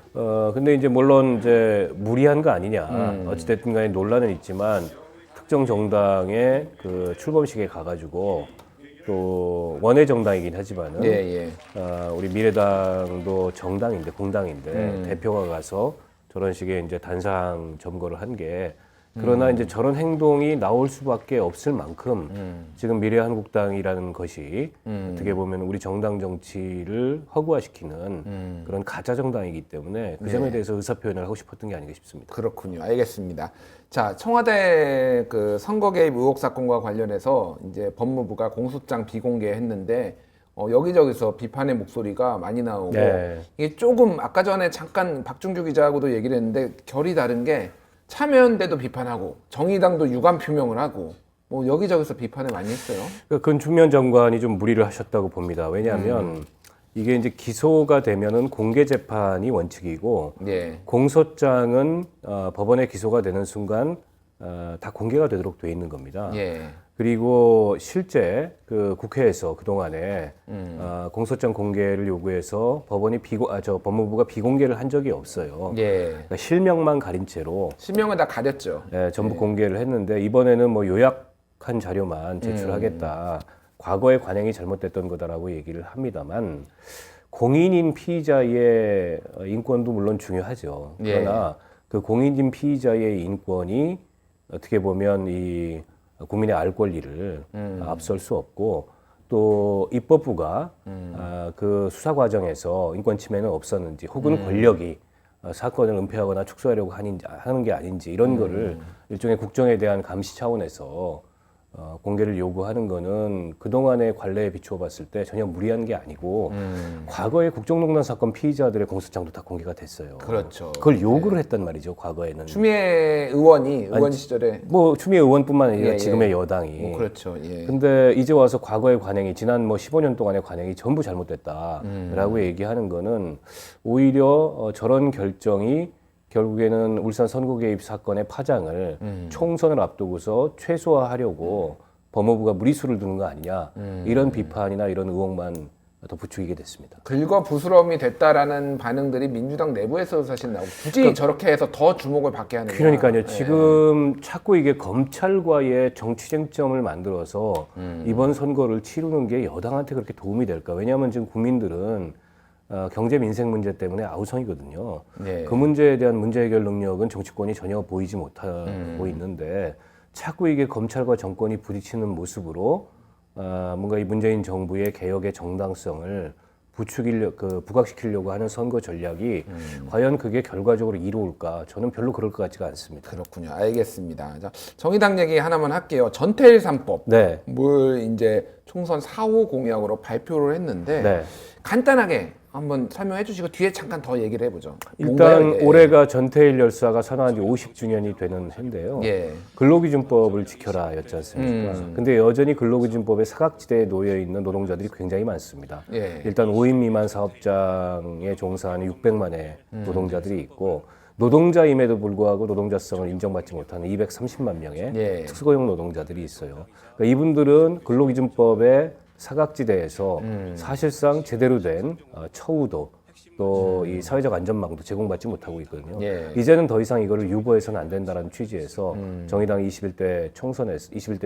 근데 이제 물론 이제 무리한 거 아니냐. 어찌됐든 간에 논란은 있지만 특정 정당의 그 출범식에 가가지고 또 원외 정당이긴 하지만은 예. 우리 미래당도 정당인데 공당인데 대표가 가서 저런 식의 이제 단상 점거를 한 게 그러나 이제 저런 행동이 나올 수밖에 없을 만큼 지금 미래한국당이라는 것이 어떻게 보면 우리 정당 정치를 허구화시키는 그런 가짜 정당이기 때문에 그 점에 대해서 의사 표현을 하고 싶었던 게 아닌가 싶습니다. 그렇군요. 알겠습니다. 자, 청와대 그 선거 개입 의혹 사건과 관련해서 이제 법무부가 공소장 비공개했는데 여기저기서 비판의 목소리가 많이 나오고 네. 이게 조금 아까 전에 잠깐 박준규 기자하고도 얘기를 했는데 결이 다른 게 참여연대도 비판하고 정의당도 유감 표명을 하고 뭐 여기저기서 비판을 많이 했어요. 그건 추미애 장관이 좀 무리를 하셨다고 봅니다. 왜냐하면 이게 이제 기소가 되면은 공개 재판이 원칙이고 예. 공소장은 법원에 기소가 되는 순간 다 공개가 되도록 돼 있는 겁니다. 예. 그리고 실제 그 국회에서 그 동안에 공소장 공개를 요구해서 법무부가 비공개를 한 적이 없어요. 예. 그러니까 실명만 가린 채로 실명을 다 가렸죠. 전부 공개를 했는데 이번에는 뭐 요약한 자료만 제출하겠다. 과거의 관행이 잘못됐던 거다라고 얘기를 합니다만 공인인 피의자의 인권도 물론 중요하죠. 그러나 그 공인인 피의자의 인권이 어떻게 보면 이 국민의 알 권리를 앞설 수 없고 또 입법부가 그 수사 과정에서 인권 침해는 없었는지 혹은 권력이 사건을 은폐하거나 축소하려고 하는 게 아닌지 이런 거를 일종의 국정에 대한 감시 차원에서 공개를 요구하는 거는 그동안의 관례에 비추어 봤을 때 전혀 무리한 게 아니고 과거의 국정농단 사건 피의자들의 공소장도 다 공개가 됐어요. 그렇죠. 그걸 요구를 했단 말이죠, 과거에는. 추미애 의원이 의원 시절에 뭐 추미애 의원뿐만 아니라 예, 지금의 예. 여당이. 그렇죠. 예. 근데 이제 와서 과거의 관행이 지난 뭐 15년 동안의 관행이 전부 잘못됐다라고 얘기하는 거는 오히려 저런 결정이 결국에는 울산 선거 개입 사건의 파장을 총선을 앞두고서 최소화하려고 법무부가 무리수를 두는 거 아니냐 이런 비판이나 이런 의혹만 더 부추기게 됐습니다. 긁어부스럼이 됐다라는 반응들이 민주당 내부에서 사실 나오고 굳이 저렇게 해서 더 주목을 받게 하는 그러니까요. 지금 자꾸 이게 검찰과의 정치 쟁점을 만들어서 이번 선거를 치르는 게 여당한테 그렇게 도움이 될까? 왜냐하면 지금 국민들은 경제 민생 문제 때문에 아우성이거든요. 네. 그 문제에 대한 문제 해결 능력은 정치권이 전혀 보이지 못하고 있는데 자꾸 이게 검찰과 정권이 부딪히는 모습으로 뭔가 이 문재인 정부의 개혁의 정당성을 부각시키려고 하는 선거 전략이 과연 그게 결과적으로 이루어올까? 저는 별로 그럴 것 같지가 않습니다. 그렇군요. 알겠습니다. 자, 정의당 얘기 하나만 할게요. 전태일 3법. 네. 뭘 이제 총선 4호 공약으로 발표를 했는데 네. 간단하게 한번 설명해 주시고 뒤에 잠깐 더 얘기를 해보죠. 일단 뭔가요, 이게? 올해가 전태일 열사가 선언한 지 50주년이 되는 해인데요. 예. 근로기준법을 지켜라 였지 않습니까? 근데 여전히 근로기준법의 사각지대에 놓여 있는 노동자들이 굉장히 많습니다. 예. 일단 5인 미만 사업장에 종사하는 600만의 노동자들이 있고 노동자임에도 불구하고 노동자성을 인정받지 못하는 230만 명의 예. 특수고용 노동자들이 있어요. 그러니까 이분들은 근로기준법의 사각지대에서 사실상 제대로 된 처우도 또 이 사회적 안전망도 제공받지 못하고 있거든요. 예. 이제는 더 이상 이거를 유보해서는 안 된다는 취지에서 정의당이 21대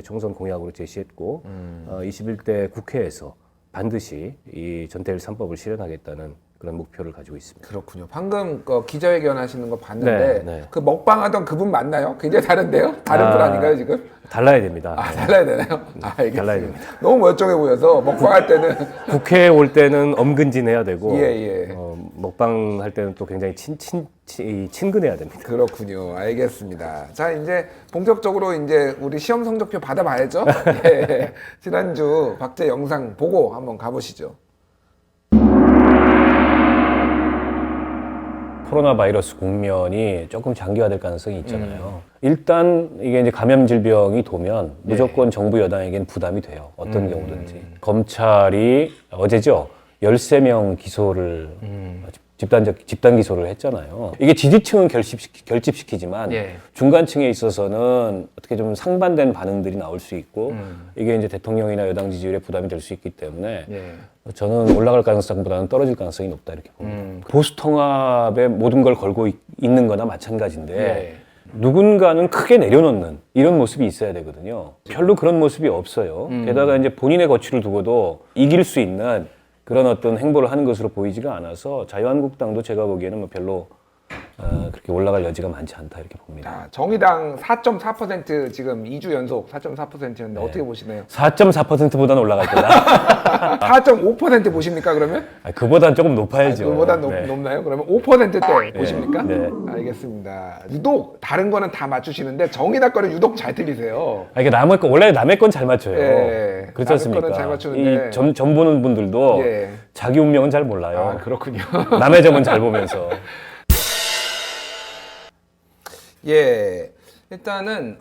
총선 공약으로 제시했고 21대 국회에서 반드시 이 전태일 3법을 실현하겠다는 그런 목표를 가지고 있습니다. 그렇군요. 방금 기자회견 하시는 거 봤는데 네, 네. 그 먹방하던 그분 맞나요? 굉장히 다른데요? 다른 분 아닌가요 지금? 달라야 됩니다. 아 달라야 되나요? 알겠습니다. 달라야 됩니다. 너무 멀쩡해 보여서 먹방할 때는 국회에 올 때는 엄근진해야 되고 예. 먹방 할 때는 또 굉장히 친근해야 됩니다. 그렇군요. 알겠습니다. 자, 이제 본격적으로 이제 우리 시험 성적표 받아봐야죠. 예. 지난주 박제 영상 보고 한번 가보시죠. 코로나 바이러스 국면이 조금 장기화될 가능성이 있잖아요. 일단 이게 이제 감염 질병이 도면 무조건 정부 여당에겐 부담이 돼요. 어떤 경우든지. 검찰이 어제죠. 13명 기소를 집단 기소를 했잖아요. 이게 지지층은 결집시키지만 예. 중간층에 있어서는 어떻게 좀 상반된 반응들이 나올 수 있고 이게 이제 대통령이나 여당 지지율에 부담이 될 수 있기 때문에 예. 저는 올라갈 가능성보다는 떨어질 가능성이 높다 이렇게 봅니다. 보수 통합에 모든 걸 걸고 있는 거나 마찬가지인데 예. 누군가는 크게 내려놓는 이런 모습이 있어야 되거든요. 별로 그런 모습이 없어요. 게다가 이제 본인의 거취를 두고도 이길 수 있는 그런 어떤 행보를 하는 것으로 보이지가 않아서 자유한국당도 제가 보기에는 뭐 별로 그렇게 올라갈 여지가 많지 않다 이렇게 봅니다. 자, 정의당 4.4% 지금 2주 연속 4.4%였는데 어떻게 보시나요? 4.4%보다는 올라갈 거다. 4.5% 보십니까 그러면? 그보단 조금 높아야죠. 그보다 네. 높나요? 그러면 5%대 보십니까? 네. 알겠습니다. 유독 다른 거는 다 맞추시는데 정의당 거는 유독 잘 틀리세요. 이게 남의 건 원래 남의 건 잘 맞춰요. 예. 그렇지 남의 않습니까? 거는 잘 맞추는데. 이 점 보는 분들도 예. 자기 운명은 잘 몰라요. 아, 그렇군요. 남의 점은 잘 보면서. 예. 일단은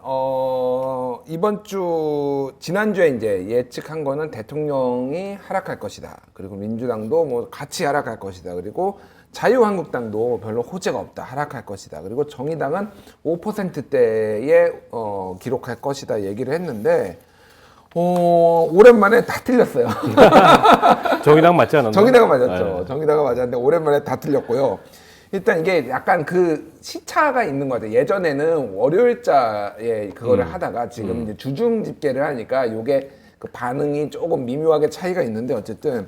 지난주에 이제 예측한 거는 대통령이 하락할 것이다. 그리고 민주당도 뭐 같이 하락할 것이다. 그리고 자유한국당도 별로 호재가 없다. 하락할 것이다. 그리고 정의당은 5%대에 기록할 것이다. 얘기를 했는데 오랜만에 다 틀렸어요. 정의당 맞지 않았나요? 정의당은 맞았죠. 네. 정의당은 맞았는데 오랜만에 다 틀렸고요. 일단 이게 약간 그 시차가 있는 것 같아요. 예전에는 월요일자에 그거를 하다가 지금 이제 주중 집계를 하니까 요게 그 반응이 조금 미묘하게 차이가 있는데 어쨌든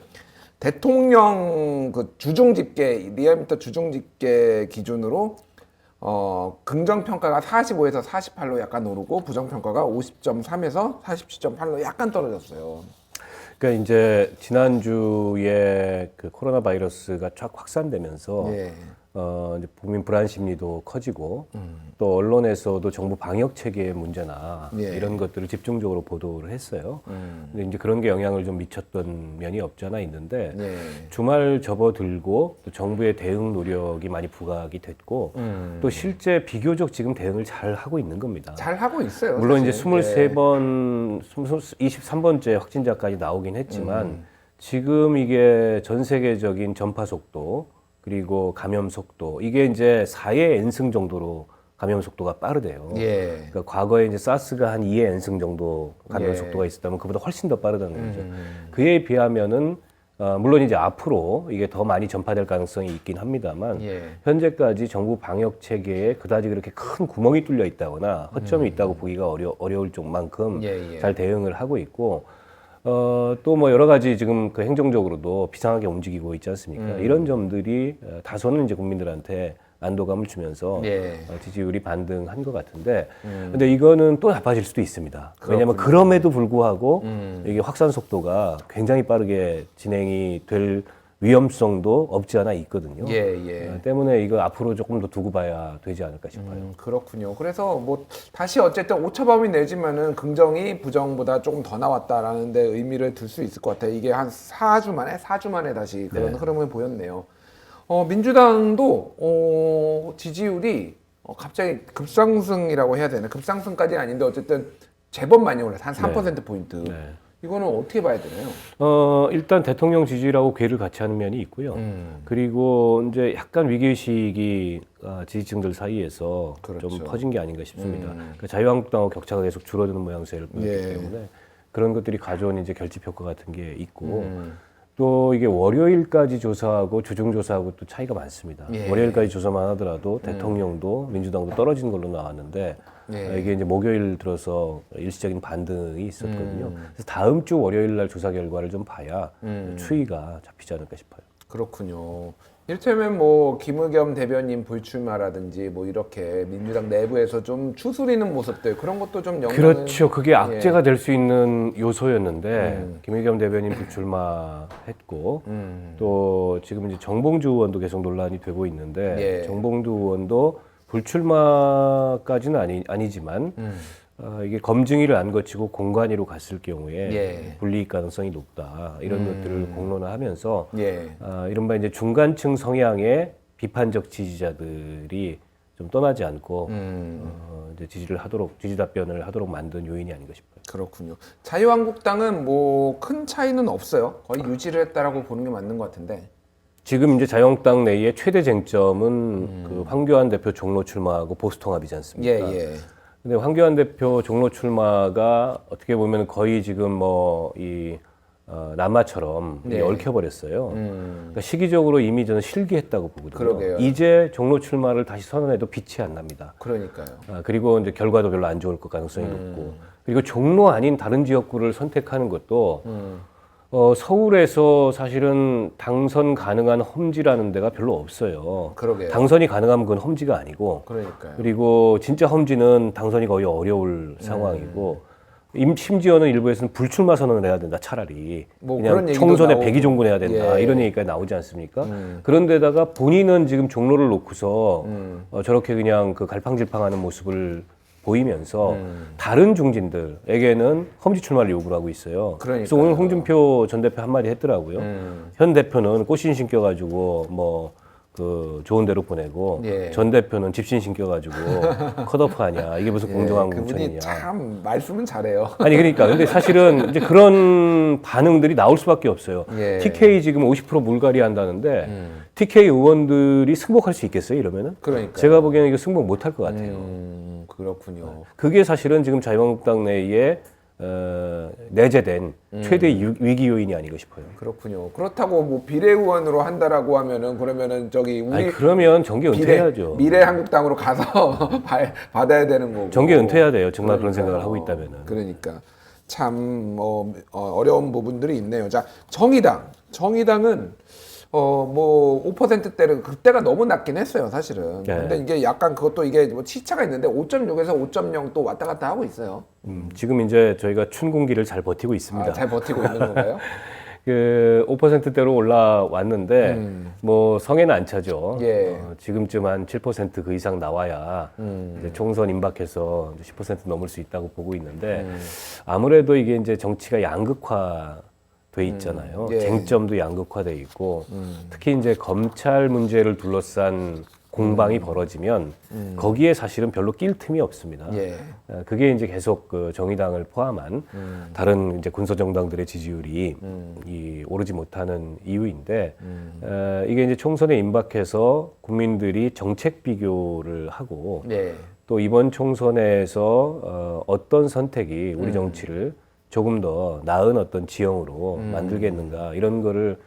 대통령 그 주중 집계, 리얼미터 주중 집계 기준으로 긍정평가가 45에서 48로 약간 오르고 부정평가가 50.3에서 47.8로 약간 떨어졌어요. 그러니까 이제 지난주에 그 코로나 바이러스가 쫙 확산되면서 예. 이제 국민 불안 심리도 커지고 또 언론에서도 정부 방역 체계의 문제나 예. 이런 것들을 집중적으로 보도를 했어요. 근데 이제 그런 게 영향을 좀 미쳤던 면이 없지 않아 있는데 예. 주말 접어들고 또 정부의 대응 노력이 많이 부각이 됐고 또 실제 비교적 지금 대응을 잘 하고 있는 겁니다. 잘 하고 있어요. 물론 이제 사실. 23번, 23번째 확진자까지 나오긴 했지만 지금 이게 전 세계적인 전파 속도 그리고 감염 속도 이게 이제 4의 n승 정도로 감염 속도가 빠르대요. 예. 그러니까 과거에 이제 사스가 한 2의 n승 정도 감염 예. 속도가 있었다면 그보다 훨씬 더 빠르다는 거죠. 그에 비하면은 물론 이제 앞으로 이게 더 많이 전파될 가능성이 있긴 합니다만 예. 현재까지 정부 방역 체계에 그다지 그렇게 큰 구멍이 뚫려 있다거나 허점이 있다고 보기가 어려울 정만큼 예. 잘 대응을 하고 있고 또 뭐 여러 가지 지금 그 행정적으로도 비상하게 움직이고 있지 않습니까? 이런 점들이 다소는 이제 국민들한테 안도감을 주면서 예. 지지율이 반등한 것 같은데 근데 이거는 또 나빠질 수도 있습니다. 왜냐하면 그럼에도 불구하고 이게 확산 속도가 굉장히 빠르게 진행이 될 위험성도 없지 않아 있거든요. 때문에 이거 앞으로 조금 더 두고 봐야 되지 않을까 싶어요. 그렇군요. 그래서 뭐 다시 어쨌든 오차범위 내지만은 긍정이 부정보다 조금 더 나왔다라는 데 의미를 둘 수 있을 것 같아요. 이게 한 4주 만에 다시 그런 흐름을 보였네요. 민주당도 지지율이 갑자기 급상승이라고 해야 되나? 급상승까지는 아닌데 어쨌든 제법 많이 올라서 한 3%포인트. 이거는 어떻게 봐야 되나요? 일단 대통령 지지율하고 궤를 같이 하는 면이 있고요. 그리고 이제 약간 위기의식이 지지층들 사이에서 그렇죠. 좀 퍼진 게 아닌가 싶습니다. 그러니까 자유한국당하고 격차가 계속 줄어드는 모양새를 보였기 때문에 그런 것들이 가져온 이제 결집 효과 같은 게 있고 또 이게 월요일까지 조사하고 주중 조사하고 또 차이가 많습니다. 월요일까지 조사만 하더라도 대통령도 민주당도 떨어진 걸로 나왔는데 이게 이제 목요일 들어서 일시적인 반등이 있었거든요. 그래서 다음 주 월요일 날 조사 결과를 좀 봐야 추이가 잡히지 않을까 싶어요. 그렇군요. 이를테면 뭐 김의겸 대변인 불출마라든지 뭐 이렇게 민주당 내부에서 좀 추스리는 모습들 그런 것도 좀 영향을 그렇죠. 그게 악재가 될 수 있는 요소였는데 김의겸 대변인 불출마했고 또 지금 이제 정봉주 의원도 계속 논란이 되고 있는데 정봉주 의원도 불출마까지는 아니지만 이게 검증위를 안 거치고 공관위로 갔을 경우에 불이익 가능성이 높다 이런 것들을 공론화하면서 이른바 이제 중간층 성향의 비판적 지지자들이 좀 떠나지 않고 이제 지지 답변을 하도록 만든 요인이 아닌가 싶어요. 그렇군요. 자유한국당은 뭐 큰 차이는 없어요. 거의 유지를 했다라고 보는 게 맞는 것 같은데. 지금 이제 자유한국당 내의 최대 쟁점은 그 황교안 대표 종로 출마하고 보수통합이지 않습니까? 근데 황교안 대표 종로 출마가 어떻게 보면 거의 지금 뭐 이 남아처럼 얽혀버렸어요. 그러니까 시기적으로 이미 저는 실기했다고 보거든요. 그러게요. 이제 종로 출마를 다시 선언해도 빛이 안 납니다. 그러니까요. 그리고 이제 결과도 별로 안 좋을 것 가능성이 높고 그리고 종로 아닌 다른 지역구를 선택하는 것도 서울에서 사실은 당선 가능한 험지라는 데가 별로 없어요. 그러게요. 당선이 가능하면 그건 험지가 아니고. 그러니까요. 그리고 진짜 험지는 당선이 거의 어려울 상황이고. 심지어는 일부에서는 불출마 선언을 해야 된다, 차라리. 뭐 그냥 그런 얘기도 총선에 나오고. 백의종군해야 된다, 이런 얘기까지 나오지 않습니까? 그런데다가 본인은 지금 종로를 놓고서 저렇게 그냥 그 갈팡질팡하는 모습을 보이면서 다른 중진들에게는 험지 출마를 요구를 하고 있어요. 그래서 오늘 홍준표 전 대표 한마디 했더라고요. 현 대표는 꽃신 신겨가지고 뭐 그 좋은 데로 보내고 전 대표는 집신 신겨가지고 컷오프하냐 이게 무슨 공정한 공천이냐. 그분이 참 말씀은 잘해요. 아니 그러니까 근데 사실은 이제 그런 반응들이 나올 수밖에 없어요. TK 지금 50% 물갈이 한다는데 TK 의원들이 승복할 수 있겠어요 이러면은? 그러니까 제가 보기에는 이거 승복 못할 것 같아요. 그렇군요. 그게 사실은 지금 자유한국당 내에 내재된 최대 위기 요인이 아닌가 싶어요. 그렇군요. 그렇다고 뭐 비례의원으로 한다라고 하면은 그러면은 저기 우리 아니 그러면 정계 은퇴해야죠. 미래한국당으로 가서 받아야 되는 거고. 정계 은퇴해야 돼요. 정말 그런 생각을 하고 있다면은. 그러니까 참 어려운 부분들이 있네요. 자, 정의당은 뭐 5%대를 그때가 너무 낮긴 했어요, 사실은. 근데 이게 약간 그것도 이게 뭐 시차가 있는데 5.6에서 5.0 또 왔다 갔다 하고 있어요. 지금 이제 저희가 춘궁기를 잘 버티고 있습니다. 잘 버티고 있는 건가요? 그 5%대로 올라왔는데 뭐 성에는 안 차죠. 지금쯤 한 7% 그 이상 나와야 이제 총선 임박해서 10% 넘을 수 있다고 보고 있는데 아무래도 이게 이제 정치가 양극화 돼 있잖아요. 쟁점도 양극화돼 있고 특히 이제 검찰 문제를 둘러싼 공방이 벌어지면 거기에 사실은 별로 낄 틈이 없습니다. 그게 이제 계속 그 정의당을 포함한 다른 이제 군소 정당들의 지지율이 오르지 못하는 이유인데 이게 이제 총선에 임박해서 국민들이 정책 비교를 하고 또 이번 총선에서 어떤 선택이 우리 정치를 조금 더 나은 어떤 지형으로 만들겠는가 이런 거를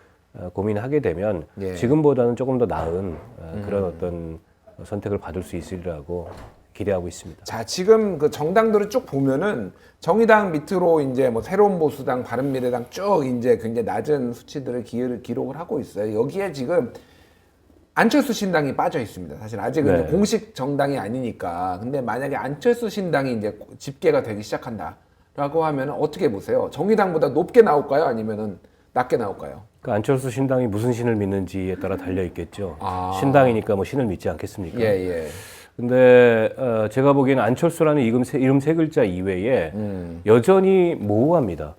고민하게 되면 지금보다는 조금 더 나은 그런 어떤 선택을 받을 수 있으리라고 기대하고 있습니다. 자, 지금 그 정당들을 쭉 보면은 정의당 밑으로 이제 뭐 새로운 보수당, 바른미래당 쭉 이제 굉장히 낮은 수치들을 기록을 하고 있어요. 여기에 지금 안철수 신당이 빠져 있습니다. 사실 아직은 네. 이제 공식 정당이 아니니까. 근데 만약에 안철수 신당이 이제 집계가 되기 시작한다라고 하면 어떻게 보세요? 정의당보다 높게 나올까요? 아니면은 낮게 나올까요? 그 안철수 신당이 무슨 신을 믿는지에 따라 달려 있겠죠. 아. 신당이니까 뭐 신을 믿지 않겠습니까? 예. 근데 제가 보기에는 안철수라는 이름 세 글자 이외에 여전히 모호합니다.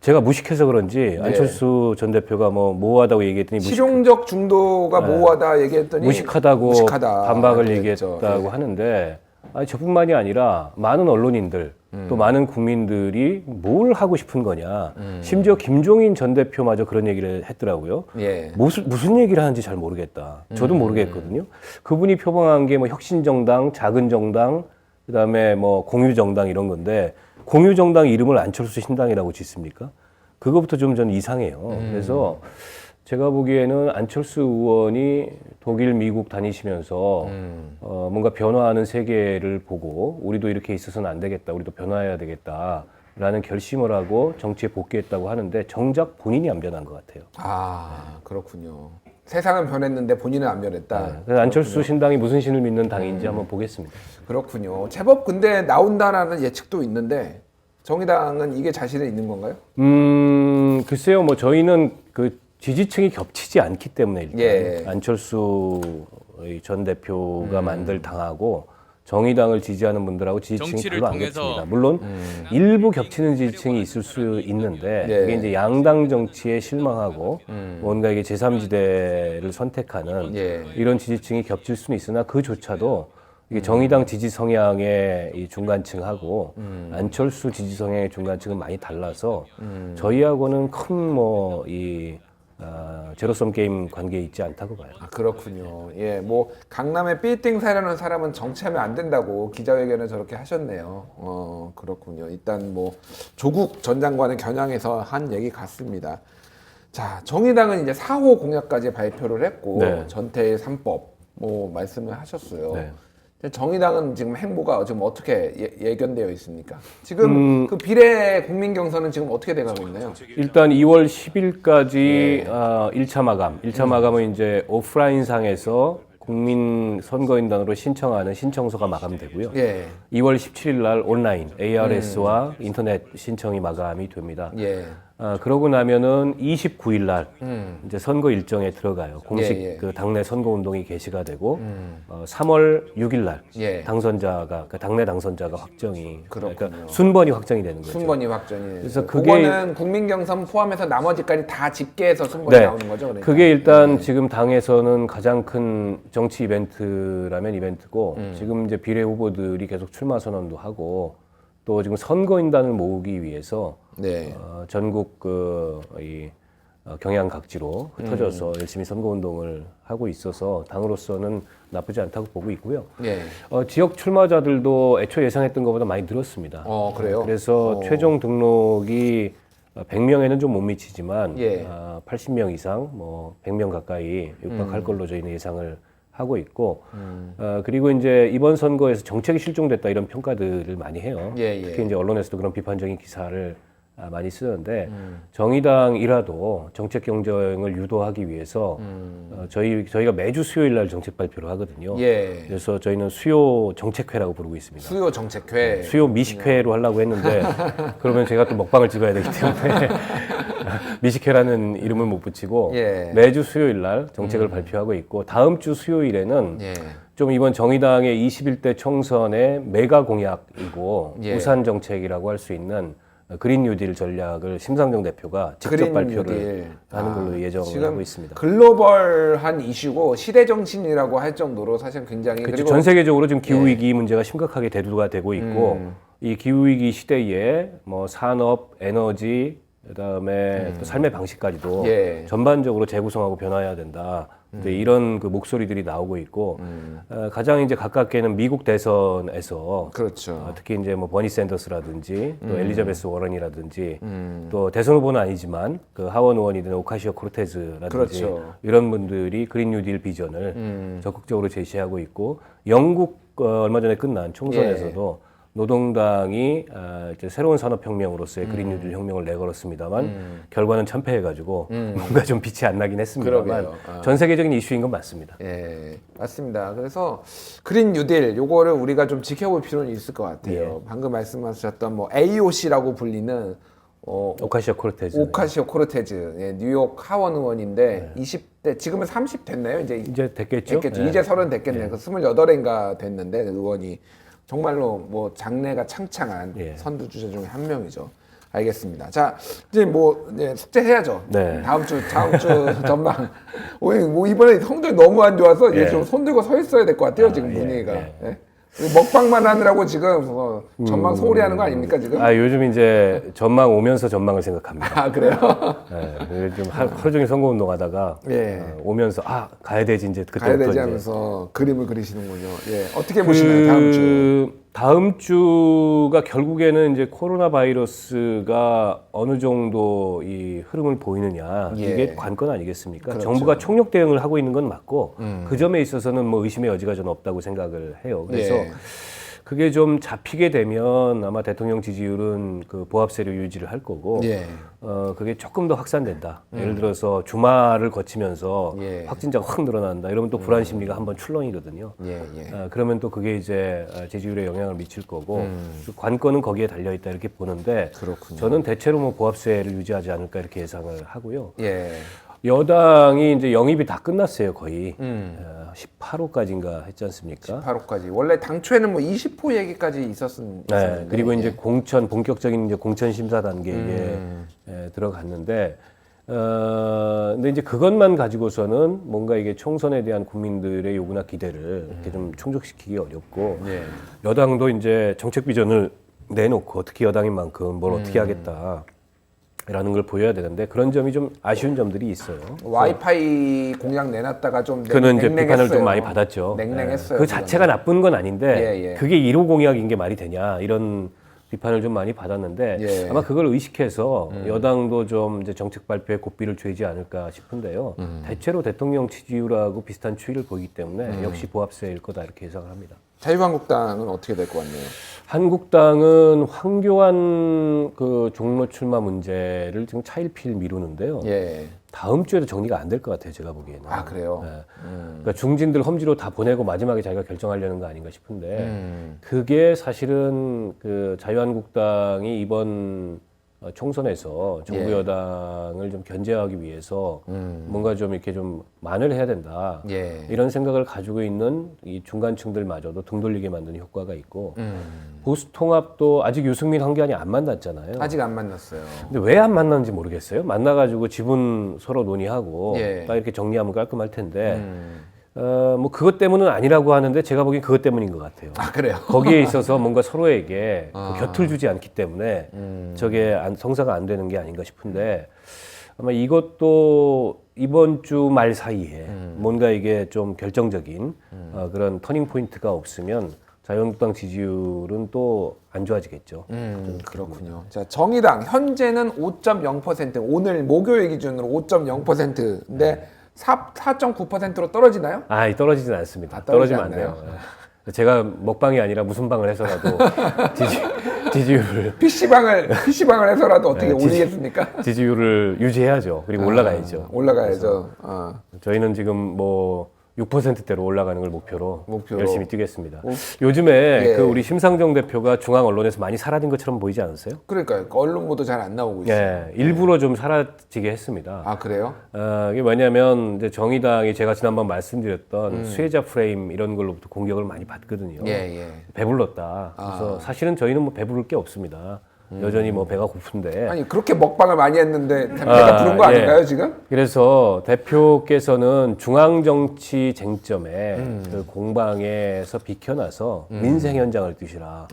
제가 무식해서 그런지 안철수 전 대표가 뭐 모호하다고 얘기했더니 실용적 중도가 모호하다 얘기했더니 무식하다고 무식하다 반박을 얘기했죠. 얘기했다고 하는데 아니, 저뿐만이 아니라 많은 언론인들 또 많은 국민들이 뭘 하고 싶은 거냐. 심지어 김종인 전 대표마저 그런 얘기를 했더라고요. 예. 무슨 얘기를 하는지 잘 모르겠다. 저도 모르겠거든요. 그분이 표방한 게 뭐 혁신정당, 작은 정당, 그다음에 뭐 공유정당 이런 건데 공유정당 이름을 안철수 신당이라고 짓습니까? 그거부터 좀 전 이상해요. 그래서 제가 보기에는 안철수 의원이 독일, 미국 다니시면서 뭔가 변화하는 세계를 보고 우리도 이렇게 있어서는 안 되겠다. 우리도 변화해야 되겠다라는 결심을 하고 정치에 복귀했다고 하는데 정작 본인이 안 변한 것 같아요. 아, 그렇군요. 세상은 변했는데 본인은 안 변했다. 그래서 안철수 신당이 무슨 신을 믿는 당인지 한번 보겠습니다. 그렇군요. 제법 근데 나온다라는 예측도 있는데 정의당은 이게 자신에 있는 건가요? 글쎄요. 뭐 저희는 그 지지층이 겹치지 않기 때문에 일단 예. 안철수 전 대표가 만들 당하고 정의당을 지지하는 분들하고 지지층이 별로 안 겹칩니다. 물론 일부 겹치는 지지층이 있을 수 있는데 예. 이게 이제 양당 정치에 실망하고 뭔가 이게 제3지대를 선택하는 예. 이런 지지층이 겹칠 수는 있으나 그조차도 이게 정의당 지지 성향의 이 중간층하고 안철수 지지 성향의 중간층은 많이 달라서 저희하고는 큰 뭐 이 제로섬 게임 관계에 있지 않다고 봐요. 아, 그렇군요. 예, 뭐 강남에 빌딩 사려는 사람은 정치하면 안 된다고 기자회견을 저렇게 하셨네요. 그렇군요. 일단 뭐 조국 전 장관을 겨냥해서 한 얘기 같습니다. 자, 정의당은 이제 4호 공약까지 발표를 했고 네. 전태일 3법 뭐 말씀을 하셨어요. 네. 정의당은 지금 행보가 지금 어떻게 예견되어 있습니까? 지금 그 비례 국민 경선은 지금 어떻게 돼가고 있나요? 일단 2월 10일까지 1차 마감. 1차 마감은 이제 오프라인상에서 국민 선거인단으로 신청하는 신청서가 마감되고요. 예. 2월 17일 날 온라인 ARS와 인터넷 신청이 마감이 됩니다. 예. 그러고 나면은 29일 날 이제 선거 일정에 들어가요. 공식 예. 그 당내 선거 운동이 개시가 되고 3월 6일 날 예. 당선자가 그러니까 당내 당선자가 확정이 그렇군요. 그러니까 순번이 확정이 되는 거죠. 순번이 확정이. 그래서 그거는 국민 경선 포함해서 나머지까지 다 집계해서 순번이 네. 나오는 거죠. 그러니까. 그게 일단 지금 당에서는 가장 큰 정치 이벤트라면 이벤트고 지금 이제 비례 후보들이 계속 출마 선언도 하고 또 지금 선거인단을 모으기 위해서 네. 전국 경양 각지로 흩어져서 열심히 선거 운동을 하고 있어서 당으로서는 나쁘지 않다고 보고 있고요. 예. 지역 출마자들도 애초 예상했던 것보다 많이 늘었습니다. 그래요? 그래서 최종 등록이 100명에는 좀 못 미치지만 예. 80명 이상, 뭐 100명 가까이 육박할 걸로 저희는 예상을 하고 있고 그리고 이제 이번 선거에서 정책이 실종됐다 이런 평가들을 많이 해요. 예. 특히 이제 언론에서도 그런 비판적인 기사를 많이 쓰는데 정의당이라도 정책 경쟁을 유도하기 위해서 저희가 매주 수요일 날 정책 발표를 하거든요. 예. 그래서 저희는 수요 정책회라고 부르고 있습니다. 수요 정책회. 수요 미식회로 하려고 했는데 그러면 제가 또 먹방을 찍어야 되기 때문에 미식회라는 이름을 못 붙이고 예. 매주 수요일 날 정책을 발표하고 있고 다음 주 수요일에는 예. 좀 이번 정의당의 21대 총선의 메가 공약이고 예. 우산 정책이라고 할 수 있는 그린 뉴딜 전략을 심상정 대표가 직접 그린 발표를 뉴딜. 하는 걸로 예정을 지금 하고 있습니다. 글로벌한 이슈고 시대 정신이라고 할 정도로 사실 굉장히 그렇죠. 전 세계적으로 지금 기후 위기 문제가 심각하게 대두가 되고 있고 이 기후 위기 시대에 뭐 산업, 에너지, 그다음에 또 삶의 방식까지도 예. 전반적으로 재구성하고 변화해야 된다. 이런 그 목소리들이 나오고 있고 가장 이제 가깝게는 미국 대선에서 그렇죠. 특히 이제 뭐 버니 샌더스라든지 또 엘리자베스 워런이라든지 또 대선 후보는 아니지만 그 하원 의원이 된 오카시오 코르테즈라든지 그렇죠. 이런 분들이 그린 뉴딜 비전을 적극적으로 제시하고 있고 영국 얼마 전에 끝난 총선에서도 노동당이 이제 새로운 산업혁명으로서의 그린 뉴딜 혁명을 내걸었습니다만 결과는 참패해가지고 뭔가 좀 빛이 안 나긴 했습니다만 그러게요. 전 세계적인 이슈인 건 맞습니다. 예, 맞습니다. 그래서 그린 뉴딜 요거를 우리가 좀 지켜볼 필요는 있을 것 같아요. 예. 방금 말씀하셨던 뭐 AOC라고 불리는 오카시오 코르테즈. 오카시오 코르테즈, 예, 뉴욕 하원 의원인데 20대 지금은 30 됐나요? 이제 됐겠죠? 됐겠죠. 예. 이제 30 됐겠네요. 그 28인가 됐는데 의원이 정말로 뭐 장래가 창창한 예. 선두 주자 중에 한 명이죠. 알겠습니다. 자, 이제 뭐 이제 숙제해야죠. 네. 다음 주 전망. 뭐 이번에 성적이 너무 안 좋아서 이제 예. 좀 손들고 서 있어야 될 것 같아요. 지금 예, 분위기가. 예. 예? 먹방만 하느라고 지금 전망 소홀히 하는 거 아닙니까 지금? 요즘 이제 전망 오면서 전망을 생각합니다. 아 그래요? 네, 좀 하루 종일 선거운동하다가 예. 오면서 가야 되지 이제 가야 그때부터 되지 이제 하면서 그림을 그리시는군요. 예, 어떻게 보시나요 다음 주? 다음 주가 결국에는 이제 코로나 바이러스가 어느 정도 이 흐름을 보이느냐 예. 이게 관건 아니겠습니까? 그렇죠. 정부가 총력 대응을 하고 있는 건 맞고 그 점에 있어서는 뭐 의심의 여지가 전 없다고 생각을 해요. 그래서 예. 그게 좀 잡히게 되면 아마 대통령 지지율은 그 보합세로 유지를 할 거고 예. 그게 조금 더 확산된다. 예를 들어서 주말을 거치면서 예. 확진자가 확 늘어난다. 이러면 또 불안 심리가 한번 출렁이거든요. 예, 예. 그러면 또 그게 이제 지지율에 영향을 미칠 거고 그 관건은 거기에 달려 있다 이렇게 보는데 그렇군요. 저는 대체로 뭐 보합세를 유지하지 않을까 이렇게 예상을 하고요. 예. 여당이 이제 영입이 다 끝났어요 거의 18호까지인가 했지 않습니까? 8호까지. 원래 당초에는 뭐 20호 얘기까지 있었는데. 네, 그리고 이제 예. 본격적인 이제 공천 심사 단계에 들어갔는데, 근데 이제 그것만 가지고서는 뭔가 이게 총선에 대한 국민들의 요구나 기대를 이렇게 좀 충족시키기 어렵고, 예. 여당도 이제 정책 비전을 내놓고 특히 여당인 만큼 뭘 어떻게 하겠다. 라는 걸 보여야 되는데 그런 점이 좀 아쉬운 점들이 있어요. 와이파이 공약 내놨다가 좀 그는 이제 냉랭했어요. 비판을 좀 많이 받았죠. 냉랭했어요. 그 자체가 나쁜 건 아닌데 예, 예. 그게 1호 공약인 게 말이 되냐 이런 비판을 좀 많이 받았는데 예. 아마 그걸 의식해서 여당도 좀 이제 정책 발표에 고삐를 죄지 않을까 싶은데요. 대체로 대통령 지지율하고 비슷한 추이를 보이기 때문에 역시 보합세일 거다 이렇게 예상을 합니다. 자유한국당은 어떻게 될 것 같네요. 한국당은 황교안 그 종로 출마 문제를 지금 차일피일 미루는데요. 예. 다음 주에도 정리가 안 될 것 같아요, 제가 보기에는. 아 그래요. 네. 그러니까 중진들 험지로 다 보내고 마지막에 자기가 결정하려는 거 아닌가 싶은데 그게 사실은 그 자유한국당이 이번 총선에서 정부 예. 여당을 좀 견제하기 위해서 뭔가 좀 이렇게 좀 만회를 해야 된다. 예. 이런 생각을 가지고 있는 이 중간층들마저도 등 돌리게 만드는 효과가 있고 보수 통합도 아직 유승민 황교안이 안 만났잖아요. 아직 안 만났어요. 근데 왜 안 만났는지 모르겠어요. 만나가지고 지분 서로 논의하고 예. 딱 이렇게 정리하면 깔끔할 텐데 뭐 그것 때문은 아니라고 하는데 제가 보기엔 그것 때문인 것 같아요. 아 그래요. 거기에 있어서 뭔가 서로에게 그 곁을 주지 않기 때문에 저게 성사가 안 되는 게 아닌가 싶은데 아마 이것도 이번 주 말 사이에 뭔가 이게 좀 결정적인 그런 터닝 포인트가 없으면 자유한국당 지지율은 또 안 좋아지겠죠. 그렇군요. 자, 정의당 현재는 5.0%, 오늘 목요일 기준으로 5.0%인데 4.9%로 떨어지나요? 떨어지진 않습니다. 아, 떨어지지 떨어지면 안 돼요. 예. 제가 먹방이 아니라 무슨 방을 해서라도 지지율을 PC방을 해서라도 어떻게 네, 올리겠습니까? 지지율을 유지해야죠. 그리고 올라가야죠. 올라가야죠. 저희는 지금 뭐 6%대로 올라가는 걸 목표로 열심히 뛰겠습니다. 오. 요즘에 예. 그 우리 심상정 대표가 중앙 언론에서 많이 사라진 것처럼 보이지 않으세요? 그러니까요. 언론 보도 잘 안 나오고 있어요. 예, 일부러 좀 사라지게 했습니다. 아 그래요? 이게 뭐냐면 이제 정의당이 제가 지난번 말씀드렸던 수혜자 프레임 이런 걸로부터 공격을 많이 받거든요. 예. 배불렀다. 그래서 사실은 저희는 뭐 배부를 게 없습니다. 여전히 뭐 배가 고픈데. 아니 그렇게 먹방을 많이 했는데 배가 부른 거 예. 아닌가요 지금? 그래서 대표께서는 중앙정치 쟁점에 그 공방에서 비켜나서 민생 현장을 뛰시라.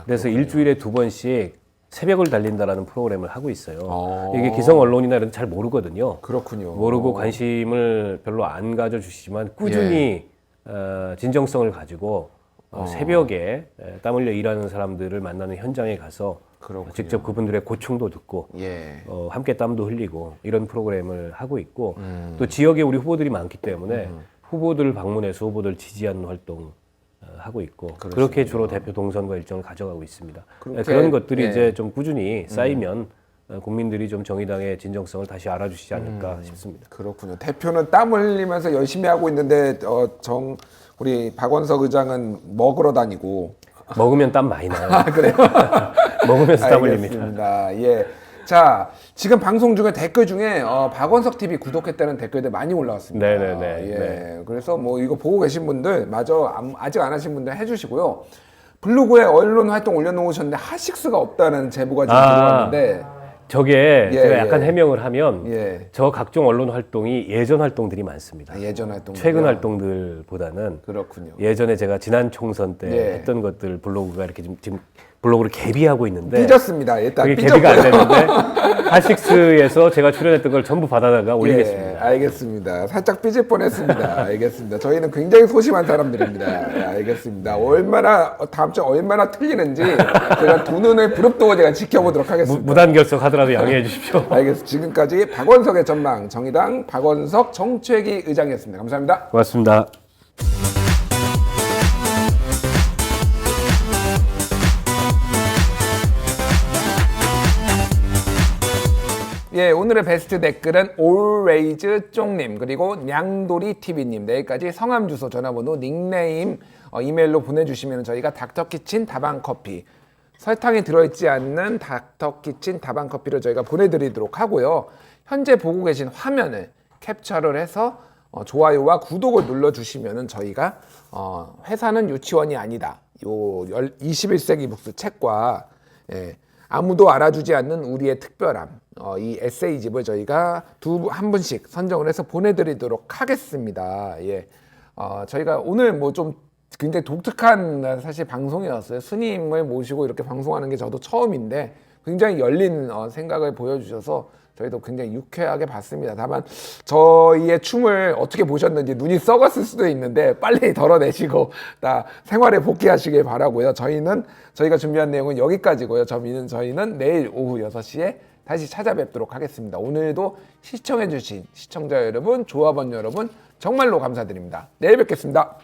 그래서 일주일에 2번씩 새벽을 달린다라는 프로그램을 하고 있어요. 이게 기성 언론이나 이런 데 잘 모르거든요. 그렇군요. 모르고 관심을 별로 안 가져주시지만 꾸준히 진정성을 가지고 새벽에 땀 흘려 일하는 사람들을 만나는 현장에 가서 그렇군요. 직접 그분들의 고충도 듣고 예. 함께 땀도 흘리고 이런 프로그램을 하고 있고 또 지역에 우리 후보들이 많기 때문에 후보들 방문해서 후보들 지지하는 활동 하고 있고 그렇게 주로 대표 동선과 일정을 가져가고 있습니다. 그렇게, 그런 것들이 예. 이제 좀 꾸준히 쌓이면 국민들이 좀 정의당의 진정성을 다시 알아주시지 않을까 싶습니다. 그렇군요. 대표는 땀 흘리면서 열심히 하고 있는데 우리 박원석 의장은 먹으러 다니고. 먹으면 땀 많이 나요. 그래요? 먹으면서 땀 흘립니다. 알겠습니다. 예. 자, 지금 방송 중에 댓글 중에 박원석 TV 구독했다는 댓글들 많이 올라왔습니다. 네네네. 예. 네. 그래서 뭐 이거 보고 계신 분들 마저 아직 안 하신 분들 해주시고요. 블로그에 언론 활동 올려놓으셨는데 하식스가 없다는 제보가 지금 들어왔는데. 저게 예, 제가 약간 예. 해명을 하면 예. 저 각종 언론 활동이 예전 활동들이 많습니다. 예전 활동. 최근 활동들보다는 그렇군요. 예전에 제가 지난 총선 때 예. 했던 것들 블로그가 이렇게 지금 블로그를 개비하고 있는데 삐졌습니다. 일단 그게 삐졌고요. 개비가 안 됐는데 하식스에서 제가 출연했던 걸 전부 받아다가 올리겠습니다. 예, 알겠습니다. 살짝 삐질 뻔했습니다. 알겠습니다. 저희는 굉장히 소심한 사람들입니다. 예, 알겠습니다. 다음 주 얼마나 틀리는지 제가 두 눈을 부릅뜨고 제가 지켜보도록 하겠습니다. 무단 결석하더라도 양해해 주십시오. 알겠습니다. 지금까지 박원석의 전망 정의당 박원석 정책위 의장이었습니다. 감사합니다. 고맙습니다. 예, 오늘의 베스트 댓글은 always 쫑님 그리고 냥돌이 TV님 내일까지 성함 주소 전화번호 닉네임 이메일로 보내주시면 저희가 닥터키친 다방커피 설탕이 들어있지 않는 닥터키친 다방커피를 저희가 보내드리도록 하고요. 현재 보고 계신 화면을 캡처를 해서 좋아요와 구독을 눌러주시면 저희가 회사는 유치원이 아니다. 요 21세기 북스 책과 예, 아무도 알아주지 않는 우리의 특별함 이 에세이집을 저희가 한 분씩 선정을 해서 보내드리도록 하겠습니다. 예, 저희가 오늘 뭐 좀 굉장히 독특한 사실 방송이었어요. 스님을 모시고 이렇게 방송하는 게 저도 처음인데 굉장히 열린 생각을 보여주셔서 저희도 굉장히 유쾌하게 봤습니다. 다만 저희의 춤을 어떻게 보셨는지 눈이 썩었을 수도 있는데 빨리 덜어내시고 다 생활에 복귀하시길 바라고요. 저희가 준비한 내용은 여기까지고요. 저희는 내일 오후 6시에 다시 찾아뵙도록 하겠습니다. 오늘도 시청해주신 시청자 여러분, 조합원 여러분 정말로 감사드립니다. 내일 뵙겠습니다.